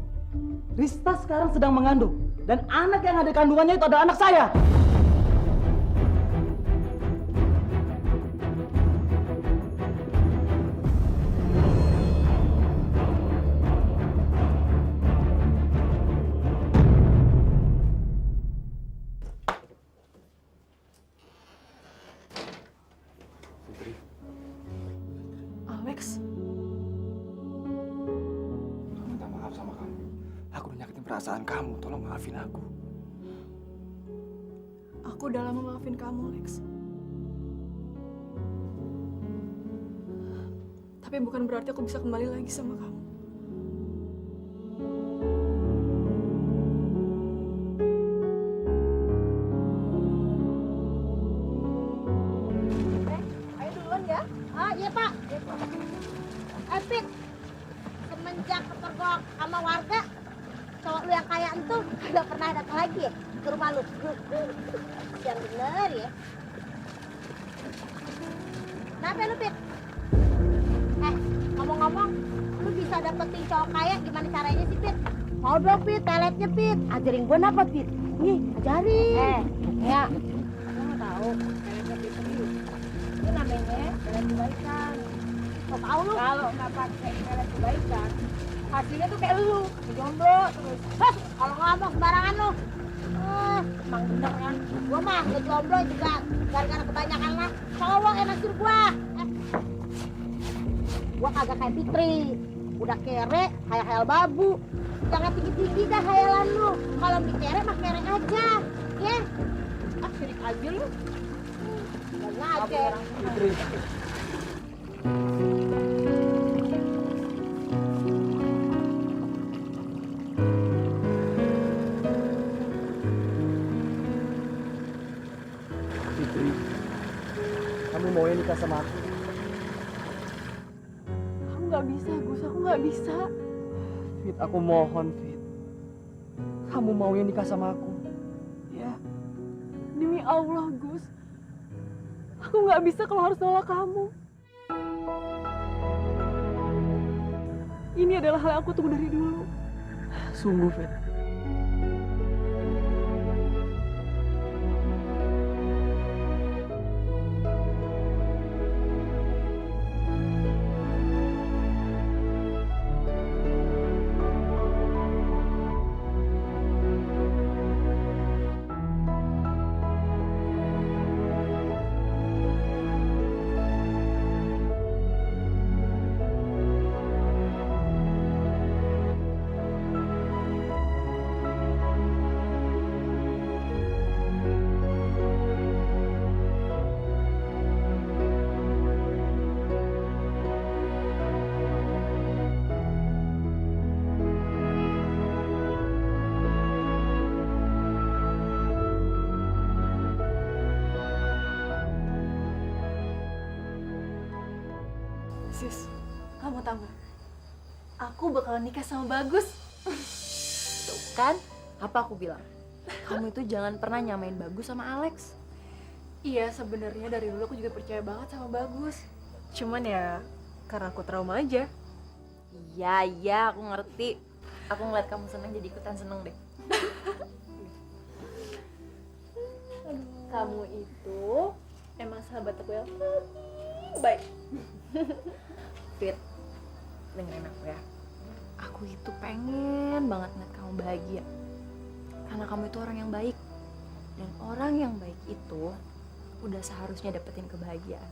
Rista sekarang sedang mengandung. Dan anak yang ada kandungannya itu adalah anak saya. Alex, Aku minta maaf sama kamu. Aku udah nyakitin perasaan kamu. Tolong maafin aku. aku udah lama maafin kamu, Lex. Tapi bukan berarti aku bisa kembali lagi sama kamu. Ayo duluan ya. Ah, iya Pak. Pit, semenjak kepergok sama warga, cowok lu yang kaya itu nggak pernah datang lagi ya ke rumah lu. Yang bener ya. Kenapa lu, Pit? Ngomong-ngomong, lu bisa dapetin cowok kaya gimana caranya sih, Pit? Mau dong, Pit, peletnya, Pit. Ajarin gua apa, Pit? Nih, ajarin. Ya. Aku nggak tahu. Peletnya Pit itu namanya pelet kebaikan. Kau tahu lu? Kalau nggak pakai pelet kebaikan, hasilnya tuh kayak lu, jomblo terus. Kalau ngomong sembarangan lu. Emang bener kan? Gua mah jomblo juga gara-gara kebanyakan lah cowok yang naksir gua. Gua kagak kayak Fitri, udah kere, hayal-hayal babu. Jangan tinggi-tinggi dah hayalan lu. Kalau dikere mah kere aja, ya. Sirik aja lu. Gak ngajar. Fitri. Fitri, kamu mau nikah sama aku? Aku nggak bisa, Gus. Aku nggak bisa. Fit, aku mohon, Fit. Kamu mau nikah sama aku? Ya. Demi Allah, Gus. Aku nggak bisa kalau harus nolak kamu. Ini adalah hal yang aku tunggu dari dulu. Sungguh, Fit. Sis, kamu tahu nggak? Aku bakalan nikah sama Bagus. Tuh kan, apa aku bilang? Kamu itu jangan pernah nyamain Bagus sama Alex. Iya, sebenarnya dari dulu aku juga percaya banget sama Bagus. Cuman ya, karena aku trauma aja. Iya, aku ngerti. Aku ngeliat kamu seneng jadi ikutan seneng deh. Kamu itu emang sahabat aku yang baik. Fit, dengerin aku ya. Aku itu pengen banget ngeliat kamu bahagia. Karena kamu itu orang yang baik. Dan orang yang baik itu udah seharusnya dapetin kebahagiaan.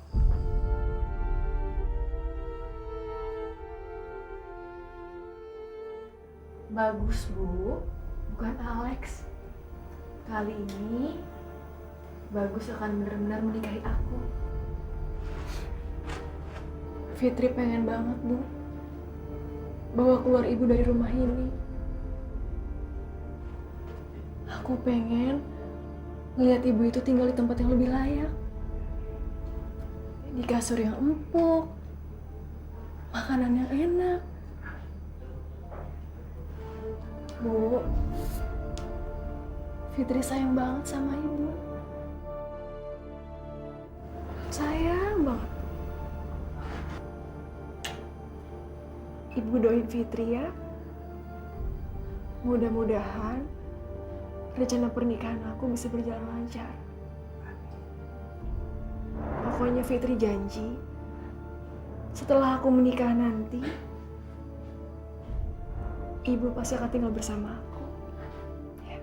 Bagus, Bu. Bukan Alex. Kali ini Bagus akan benar-benar menikahi aku. Fitri pengen banget, Bu, bawa keluar ibu dari rumah ini. Aku pengen ngeliat ibu itu tinggal di tempat yang lebih layak. Di kasur yang empuk, makanan yang enak. Bu, Fitri sayang banget sama ibu. Sayang banget. Ibu doain Fitri ya. Mudah-mudahan rencana pernikahan aku bisa berjalan lancar. Pokoknya Fitri janji, setelah aku menikah nanti, ibu pasti akan tinggal bersama aku. Ya.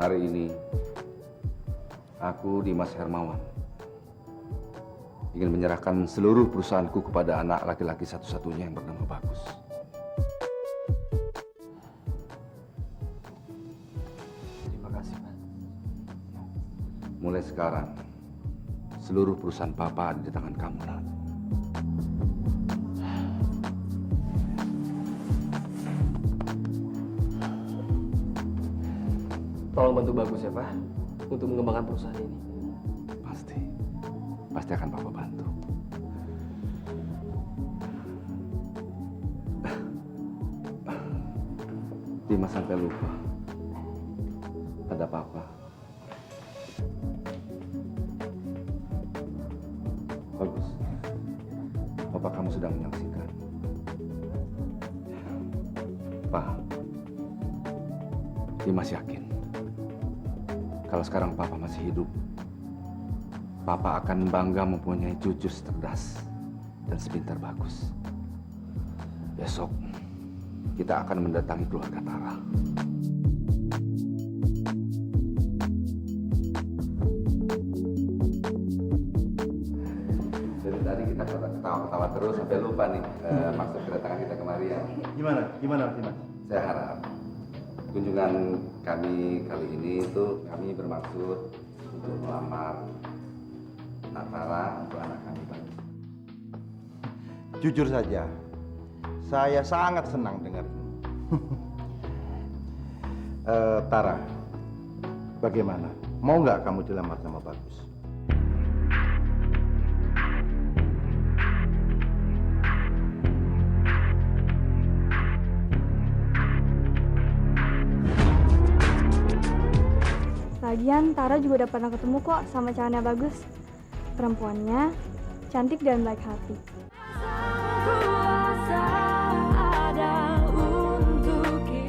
Hari ini, aku Dimas Hermawan ingin menyerahkan seluruh perusahaanku kepada anak laki-laki satu-satunya yang bernama Bagus. Terima kasih, Pak. Mulai sekarang, seluruh perusahaan Papa ada di tangan kamu, Nak. Tolong bantu Bagus ya, Pak, untuk mengembangkan perusahaan ini. Pasti akan Papa bantu. Dimas sampai lupa. Ada Papa. Bagus. Papa kamu sedang menyaksikan. Pak, Dimas yakin kalau sekarang Papa masih hidup, Papa akan bangga mempunyai cucu cerdas dan sepintar Bagus. Besok, kita akan mendatangi keluarga Tara. Dari tadi kita ketawa-ketawa terus sampai lupa nih maksud kedatangan kita kemari ya. Gimana, Dimas? Saya harap kunjungan kami kali ini itu kami bermaksud untuk melamar Tara untuk anak kami, Pak. Jujur saja, saya sangat senang dengar ini. Tara, bagaimana? Mau nggak kamu dilamar sama Bagus? Lagian Tara juga udah pernah ketemu kok sama calonnya Bagus. Perempuannya cantik dan baik hati. Kuasa ada untuk kita.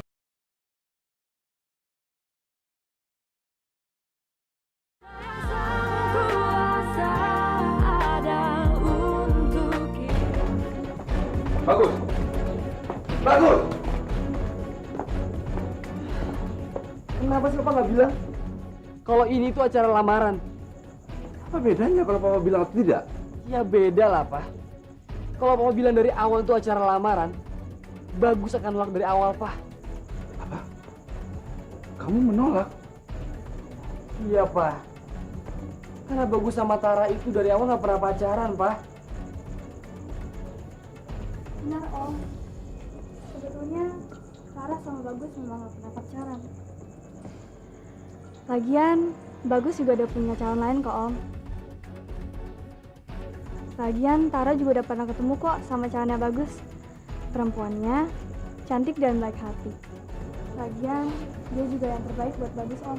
Kuasa ada untuk kita. Bagus! Bagus! Kenapa sih Papa nggak bilang kalau ini tuh acara lamaran? Apa bedanya kalau Papa bilang tidak? Ya beda lah, Pak. Kalau Papa bilang dari awal itu acara lamaran, Bagus akan nolak dari awal, Pak. Apa? Kamu menolak? Iya, Pak. Karena Bagus sama Tara itu dari awal nggak pernah pacaran, Pak. Benar Om. Kebetulan sebetulnya Tara sama Bagus memang gak pernah pacaran. Lagian, Bagus juga udah punya calon lain kok, Om. Lagian, Tara juga udah pernah ketemu kok sama calonnya Bagus. Perempuannya cantik dan baik hati. Lagian, dia juga yang terbaik buat Bagus, Om.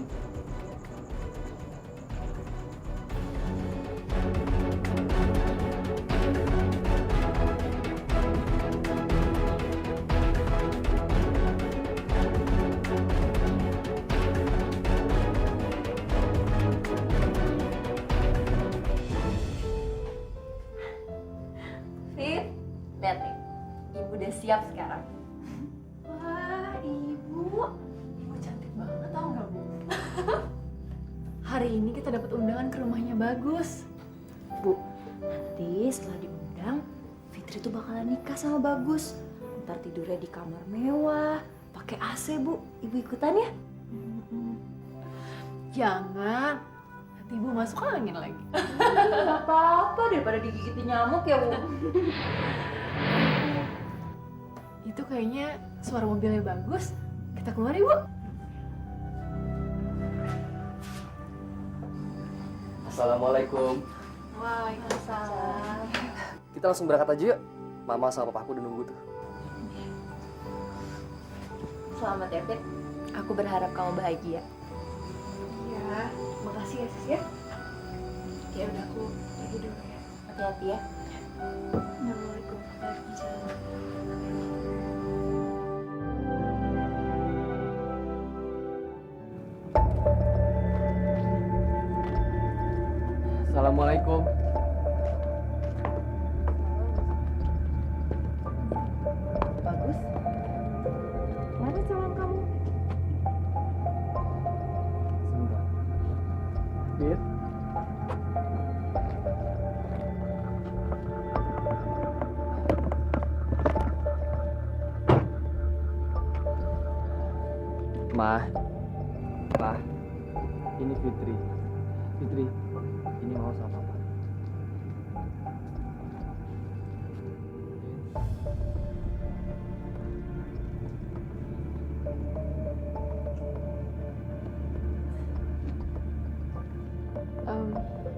Fit, lihat nih, ibu udah siap sekarang. Wah, ibu cantik banget tau nggak bu? Hari ini kita dapat undangan ke rumahnya Bagus. Bu, nanti setelah diundang, Fitri tuh bakalan nikah sama Bagus. Ntar tidurnya di kamar mewah, pakai AC bu. Ibu ikutan ya? Jangan, nanti ibu masuk angin lagi. Gak apa-apa daripada digigit nyamuk ya bu. Itu kayaknya suara mobilnya Bagus. Kita keluar ya, Bu. Assalamualaikum. Waalaikumsalam. Kita langsung berangkat aja yuk. Mama sama papaku udah nunggu tuh. Selamat ya Fit. Aku berharap kamu bahagia. Iya, makasih ya sis ya. Ya udah aku pergi dulu ya. Hati-hati ya. Assalamualaikum. Waalaikumsalam. Assalamualaikum. Bagus. Mana calon kamu? Sebentar. Fit. Ma, ini Fitri. Fitri, ini mau sama Papa.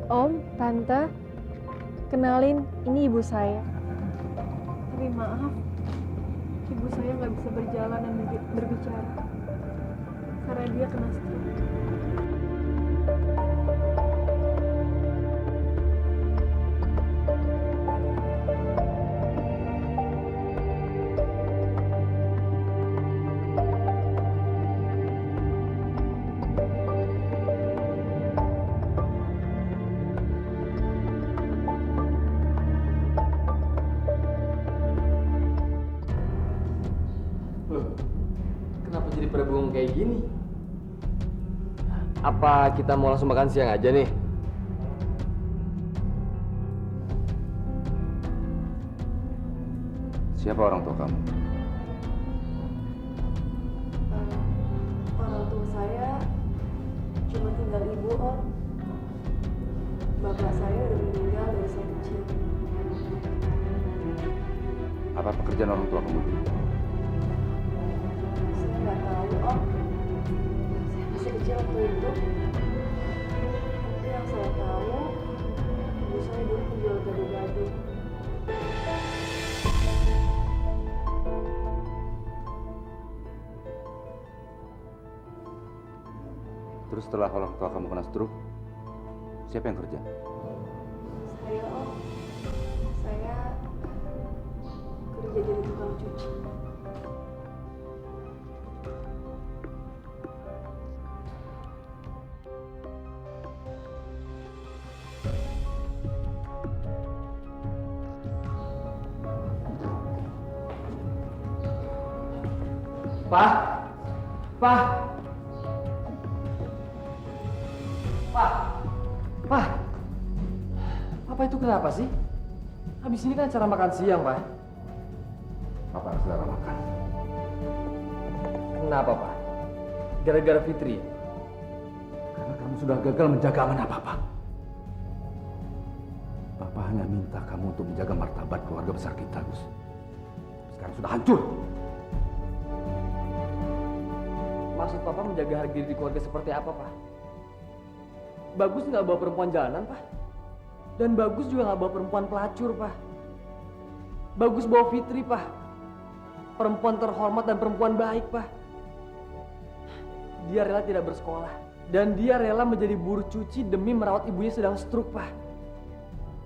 Om, Tante, kenalin, ini ibu saya. Tapi maaf, ibu saya nggak bisa berjalan dan berbicara karena dia kena stroke. Kenapa jadi pada bengong kayak gini? Apa kita mau langsung makan siang aja nih? Siapa orang tua kamu? Orang tua saya cuma tinggal ibu, Om. Bapak saya udah meninggal dari saya kecil. Apa pekerjaan orang tua kamu dulu? Saya nggak tahu, Om. Saya masih kecil waktu itu. Tapi yang saya tahu, ibu saya dulu penjual gado-gado. Terus setelah orang tua kamu kena stroke, siapa yang kerja? Saya, Om. Saya kerja jadi tukang cuci. Pak, Pak, Papa itu kenapa sih? Habis ini kan acara makan siang, Pak. Papa sedang makan. Kenapa, Pak? Gara-gara Fitri. Karena kamu sudah gagal menjaga amanah Papa. Papa hanya minta kamu untuk menjaga martabat keluarga besar kita, Gus. Sekarang sudah hancur. Maksud papa menjaga harga diri keluarga seperti apa, Pak? Bagus nggak bawa perempuan jalanan, Pak. Dan Bagus juga nggak bawa perempuan pelacur, Pak. Bagus bawa Fitri, Pak. Perempuan terhormat dan perempuan baik, Pak. Dia rela tidak bersekolah. Dan dia rela menjadi buruh cuci demi merawat ibunya sedang stroke, Pak.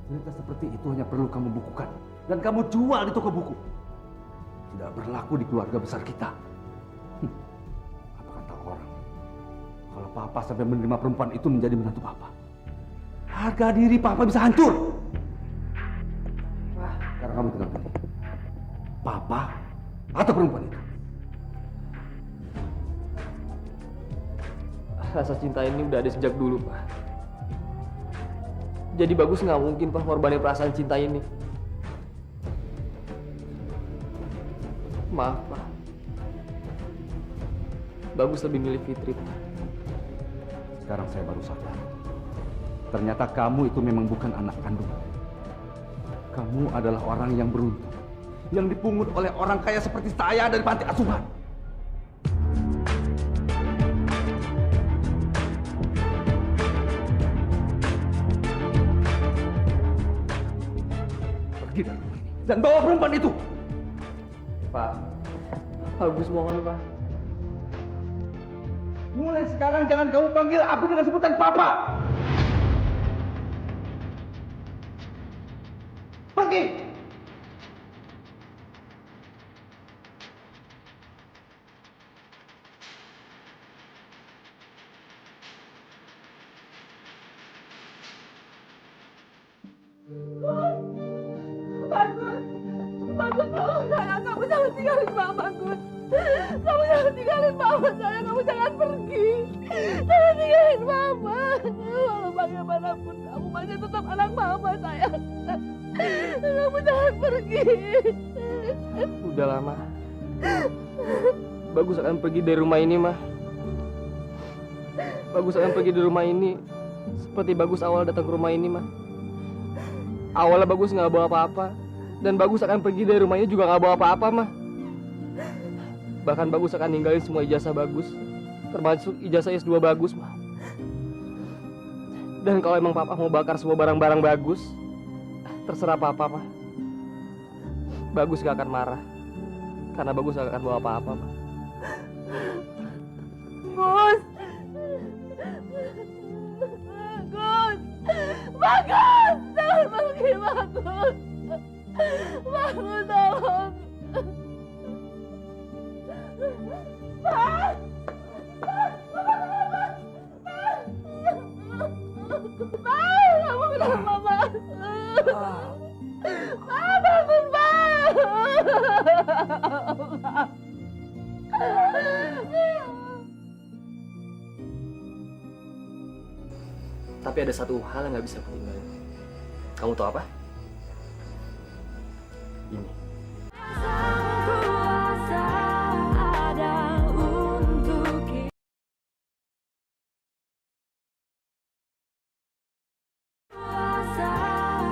Cerita seperti itu hanya perlu kamu bukukan. Dan kamu jual di toko buku. Tidak berlaku di keluarga besar kita. Apa kata orang? Kalau papa sampai menerima perempuan itu menjadi menantu papa, harga diri papa bisa hancur. Wah, Sekarang kamu tenang dulu. Papa atau perempuan itu? rasa cinta ini udah ada sejak dulu, Pak. Jadi Bagus nggak mungkin, Pak, ngorbanin perasaan cinta ini. Maaf, Pak. Bagus lebih milih Fitri, Pak. Sekarang saya baru sadar. Ternyata kamu itu memang bukan anak kandung. Kamu adalah orang yang beruntung, yang dipungut oleh orang kaya seperti saya dari panti asuhan. Pergi dari rumah ini dan bawa perempuan itu. Pak, Bagus mohon, Pak. Mulai sekarang jangan kamu panggil aku dengan sebutan papa. Pergi. Bagus, tolong sayang, kamu jangan tinggalin Mama, Gus. Kamu jangan tinggalin Mama, sayang, kamu jangan pergi. Jangan tinggalin Mama. Walau bagaimanapun kamu masih tetap anak Mama, sayang. Kamu jangan pergi. Udah lama. Bagus akan pergi dari rumah ini, Mah. Bagus akan pergi dari rumah ini seperti Bagus awal datang ke rumah ini, Mah. Awalnya Bagus nggak bawa apa-apa. Dan Bagus akan pergi dari rumah ini juga nggak bawa apa-apa, Mah. Bahkan Bagus akan ninggalin semua ijazah Bagus, termasuk ijazah S2 Bagus, Mah. Dan kalau emang Papa mau bakar semua barang-barang Bagus, terserah Papa, Mah. Bagus gak akan marah, karena Bagus gak akan bawa apa-apa, Mah. Gus! Gus! Bagus! Jangan pergi, Bagus! Bagus, tolong! Pak! Pak! Kamu kenapa, Pak? Pak, bangun, Pak! Tapi ada satu hal yang gak bisa aku tinggalin. Kamu tahu apa? Ini. Kuasa ada untuk kita. Kuasa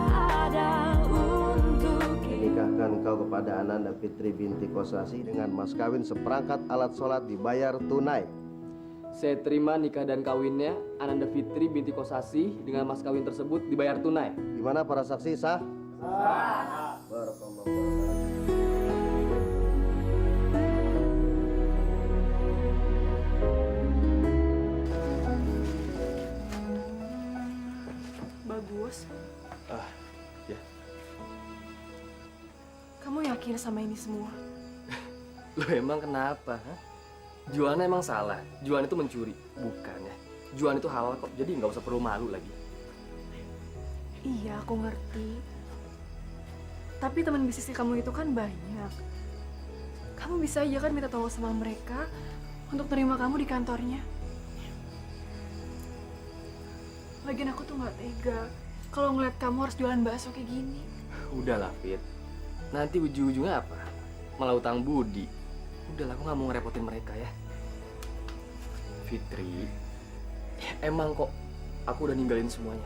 ada untuk kita. Menikahkan kau kepada Ananda Fitri binti Kosasi dengan mas kawin seperangkat alat sholat dibayar tunai. Saya terima nikah dan kawinnya Ananda Fitri binti Kosasi dengan mas kawin tersebut dibayar tunai. Di mana para saksi sah? Sah. Barakallahu. Bagus. Ya. Kamu yakin sama ini semua? Lo emang kenapa? Ha? Jualan emang salah. Jualan itu mencuri. Bukan ya. Jualan itu halal kok. Jadi nggak usah perlu malu lagi. Iya, aku ngerti. Tapi teman bisnis kamu itu kan banyak. Kamu bisa aja kan minta tolong sama mereka untuk terima kamu di kantornya. Lagian aku tuh nggak tega kalau ngeliat kamu harus jualan bakso kayak gini. Udahlah, Fit. Nanti ujung-ujungnya apa? Malah utang budi. Udahlah, aku nggak mau ngerepotin mereka ya. Fitri, emang kok aku udah ninggalin semuanya.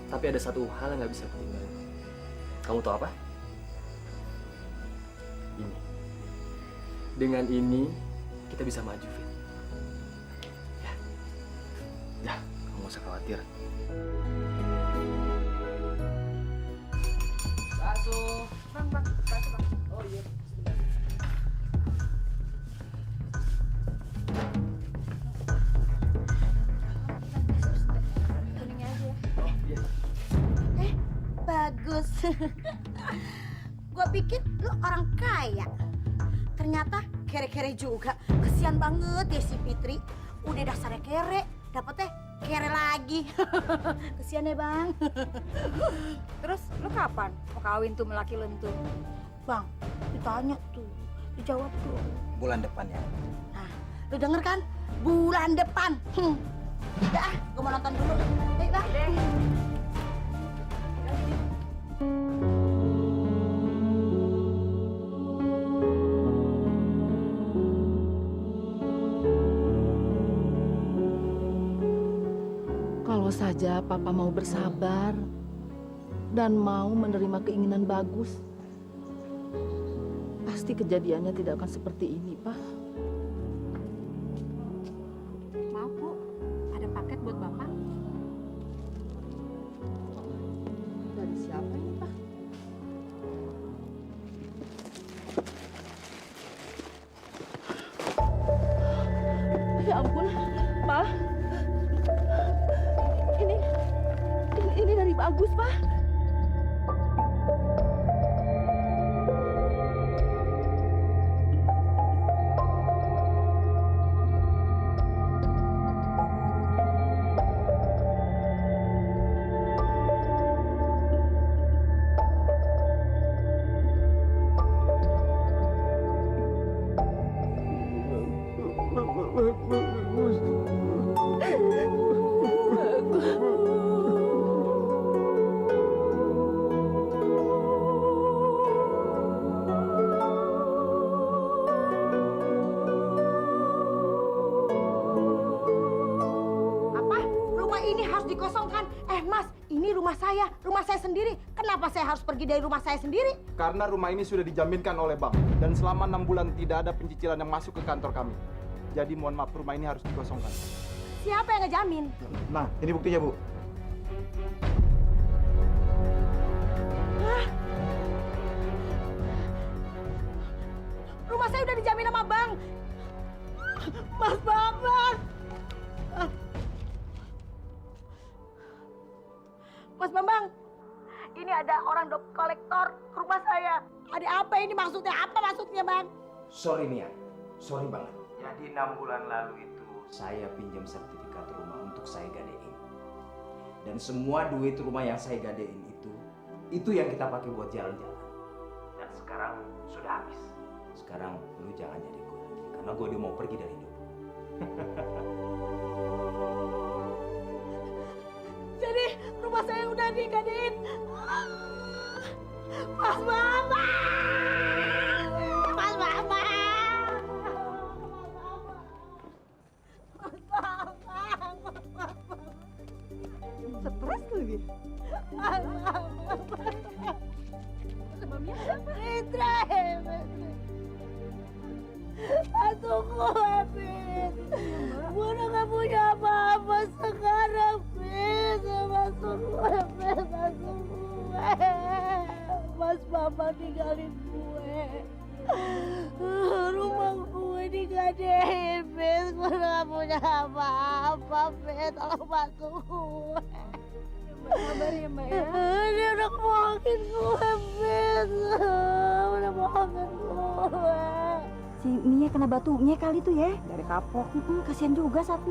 Tapi ada satu hal yang nggak bisa aku tinggalin. Kamu tahu apa? Ini. Dengan ini kita bisa maju, Fit. nggak usah khawatir. Bang. Oh iya. Kuningnya aja. Oh iya. Bagus. Gua pikir lu orang kaya. Ternyata kere-kere juga. Kesian banget ya si Fitri. Udah dasarnya kere, dapetnya kere lagi. Kesian ya bang. Terus lu kapan mau kawin tuh melaki lentur? Bang, ditanya tuh, dijawab tuh. Bulan depan ya. Nah, lu denger kan? Bulan depan. Udah, gue mau nonton dulu. Ayo bang. Kalau saja Papa mau bersabar dan mau menerima keinginan Bagus, pasti kejadiannya tidak akan seperti ini, Pak. Maaf Bu, ada paket buat Bapak. Dari siapa ini, Pak? Ya ampun, Pak. Ini dari Bagus, Pak. Apa? Rumah ini harus dikosongkan. Mas, ini rumah saya sendiri. Kenapa saya harus pergi dari rumah saya sendiri? Karena rumah ini sudah dijaminkan oleh bank dan selama 6 bulan tidak ada pencicilan yang masuk ke kantor kami. Jadi mohon maaf, rumah ini harus dikosongkan. Siapa yang ngejamin? Nah, ini buktinya, Bu. Rumah saya udah dijamin sama bank. Mas Bambang. Mas Bambang, ini ada orang dop kolektor ke rumah saya. Ada apa ini maksudnya? Apa maksudnya, Bang? Sorry Mia, sorry banget. Jadi 6 bulan lalu itu saya pinjam sertifikat rumah untuk saya gadein. Dan semua duit rumah yang saya gadein itu yang kita pakai buat jalan-jalan. Dan sekarang sudah habis. Sekarang lu jangan jadi gue lagi, karena gue udah mau pergi dari hidup. Jadi rumah saya udah digadein. Mas Bambang! Mas Bambang! Stres lagi. Sebabnya apa? Mitra, tunggu, Fit. Gue udah gak punya apa-apa sekarang, Fit. Masuk gue, Fit. Masuk gue. Mas Bambang tinggalin gue. Rumah gue digadein, Fit. Gue udah gak punya apa-apa, Fit. Tolong bantu gue. Sabar ya, Mbak ya. Dia udah bohongin gue, Fit. Udah bohongin gue. Si Mia kena batunya kali tuh ya, dari kapok. Kasihan juga sapi.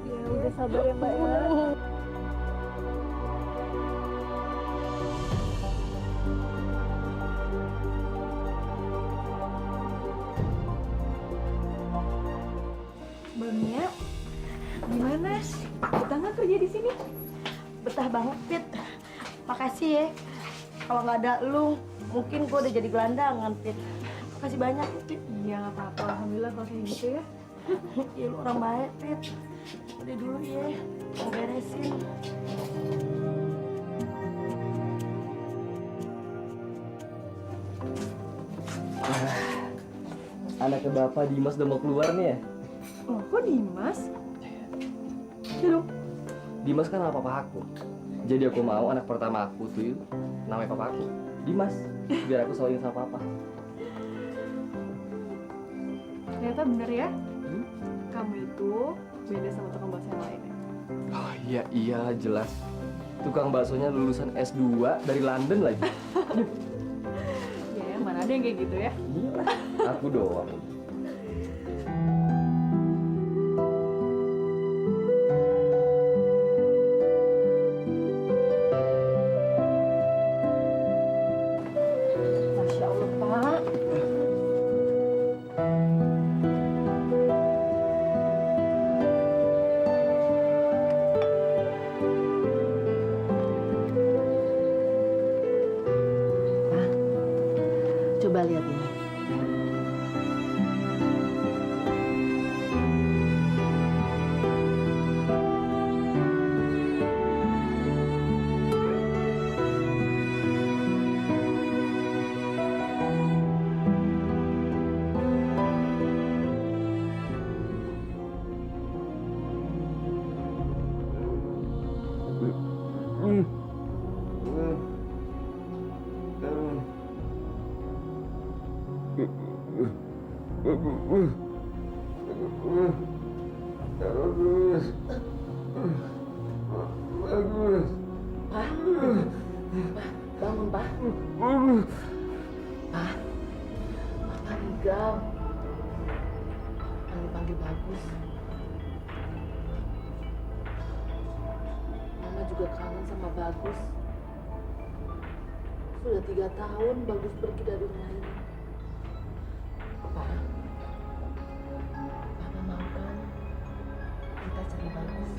Ya udah sabar ya Mbak ya. Mbak Mia, gimana? Betah nggak kerja di sini? Betah banget, Fit. Makasih ya. Kalau nggak ada lu, mungkin gue udah jadi gelandangan, Fit. Makasih banyak, Fit. Iya nggak apa-apa, alhamdulillah kalau kayak gitu ya. Ya lu orang baik, Fit. Udah dulu ya, mau beresin. Anaknya Bapak Dimas udah mau keluar nih ya? Oh, kok Dimas? Aduh, Dimas kan nama papa aku. Jadi aku mau anak pertama aku tuh namanya papa aku, Dimas. Biar aku selalu ingat sama papa. ternyata bener ya. Kamu itu beda sama tukang bakso yang lain ya. Oh iya jelas. Tukang baksonya lulusan S2 dari London lagi. Ya, mana ada yang kayak gitu ya. Iya, aku doang. Masya Allah, Pak. Coba lihat ini. Pak, bangun Pak. Pak, Bapak meninggal. Panggil Bagus. Mama juga kangen sama Bagus. Sudah 3 tahun Bagus pergi dari rumah ini. Pak, Papa mau kan kita cari Bagus.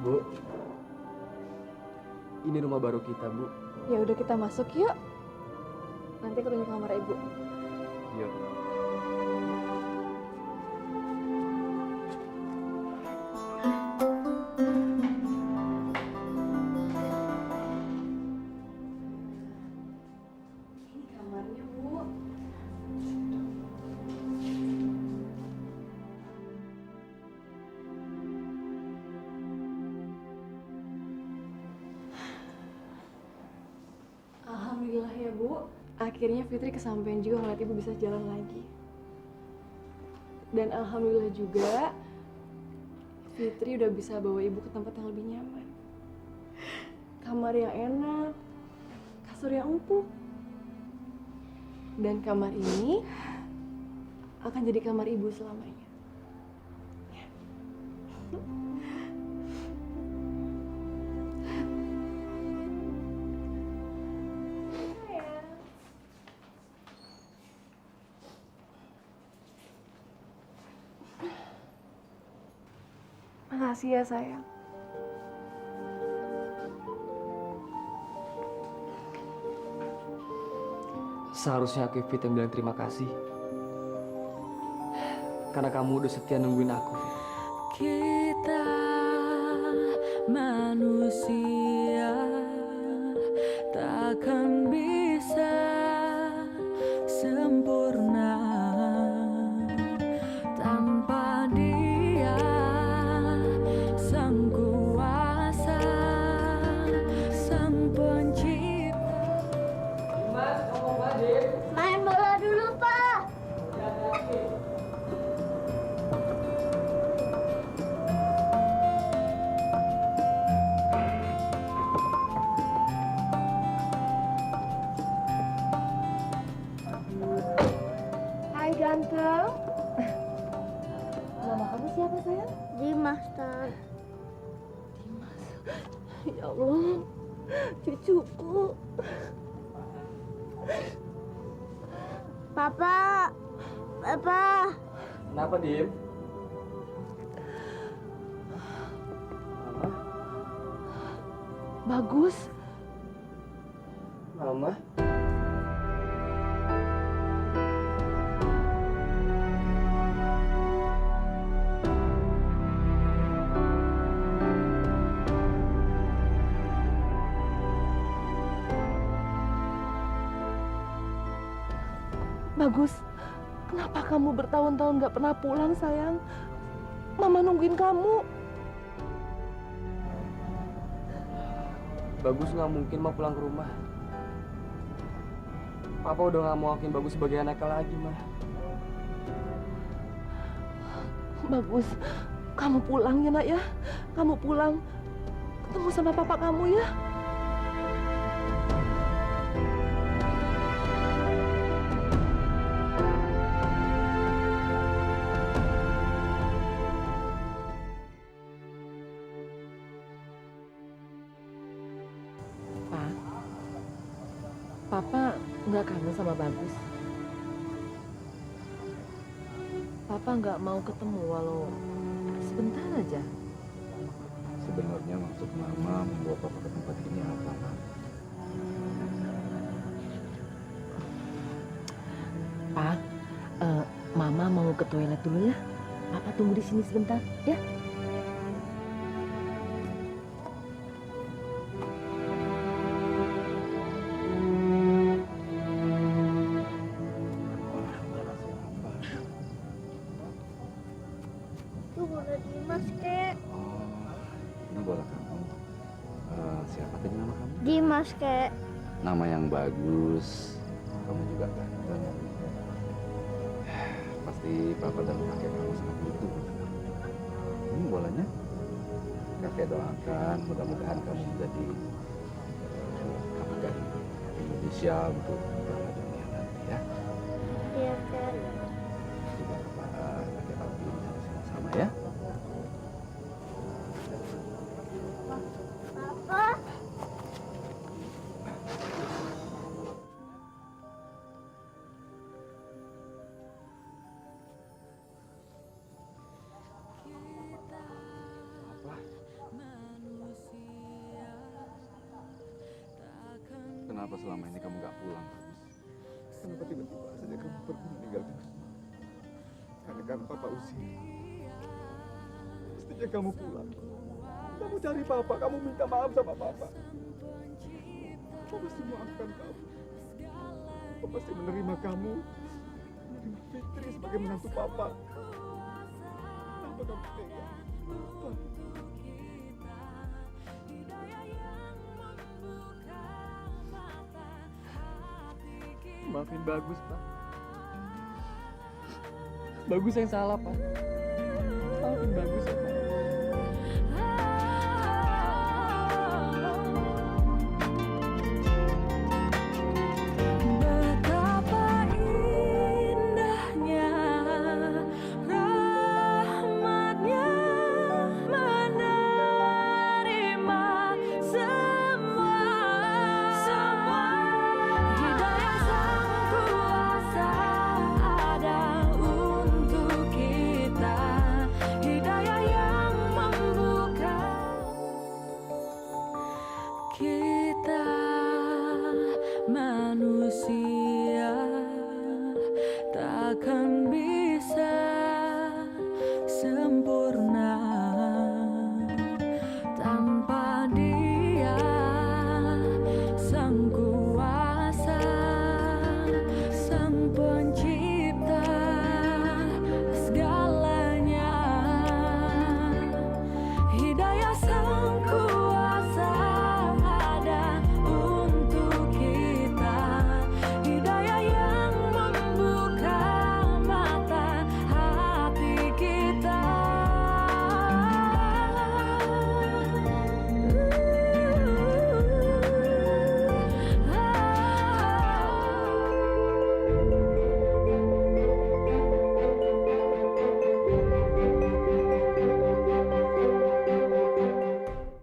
Bu, ini rumah baru kita, Bu. Ya udah kita masuk yuk. Nanti aku tunjuk kamar ibu. Yuk. Ini kamarnya, Bu. Alhamdulillah ya, Bu. Akhirnya Fitri kesampaian juga ngeliat ibu bisa jalan lagi. Dan alhamdulillah juga Fitri udah bisa bawa ibu ke tempat yang lebih nyaman. Kamar yang enak, kasur yang empuk. Dan kamar ini akan jadi kamar ibu selamanya. Makasih ya sayang. Seharusnya aku Fit yang bilang terima kasih. Karena kamu udah setia nungguin aku, Fit. Kita manusia takkan bisa sempurna tanpa Dia Sang Kuasa, Sang Pencipta. Mas, ngomong Badim. Main bola dulu, Pak. Hai ganteng. Nama kamu siapa sayang? Dimas, Tan. Ya Allah, cucuku. Papa. Papa. Kenapa, Dim? Bagus. Mama? Bagus, kenapa kamu bertahun-tahun nggak pernah pulang, sayang? Mama nungguin kamu. Bagus nggak mungkin mau pulang ke rumah. Papa udah nggak mau akuin Bagus sebagai anaknya lagi, mah. Bagus, kamu pulang ya, nak ya. Kamu pulang, ketemu sama papa kamu ya. Pak, Papa nggak kangen sama Bagus. Papa nggak mau ketemu walau sebentar aja. Sebenarnya maksud Mama membawa Papa ke tempat ini apa, Ma? Pak, Mama mau ke toilet dulu ya. Papa tunggu di sini sebentar, ya. Tuh bola Dimas, Kek. Ini bola kamu. Siapa tadi nama kamu? Dimas, Kek. Nama yang bagus. Kamu juga ganteng. Pasti Papa dan kakek kamu sangat butuh. Ini bolanya. Kakek doakan mudah-mudahan kamu menjadi kapten Indonesia untuk Piala Dunia nanti ya. Iya, Kek. Juga Papa kakek Abi sama-sama ya. Papa. Kenapa selama ini kamu gak pulang? Kenapa tiba-tiba saja kamu pergi meninggalkan? Karena kan Papa usir. Mestinya kamu pulang. Kamu cari Papa, kamu minta maaf sama Papa. Papa pasti maafkan kamu. Papa pasti menerima kamu, menerima Fitri sebagai menantu Papa. Kenapa kamu tega? Kenapa? Maafin Bagus, Pak. Bagus yang salah, Pak. Maafin Bagus ya, Pak.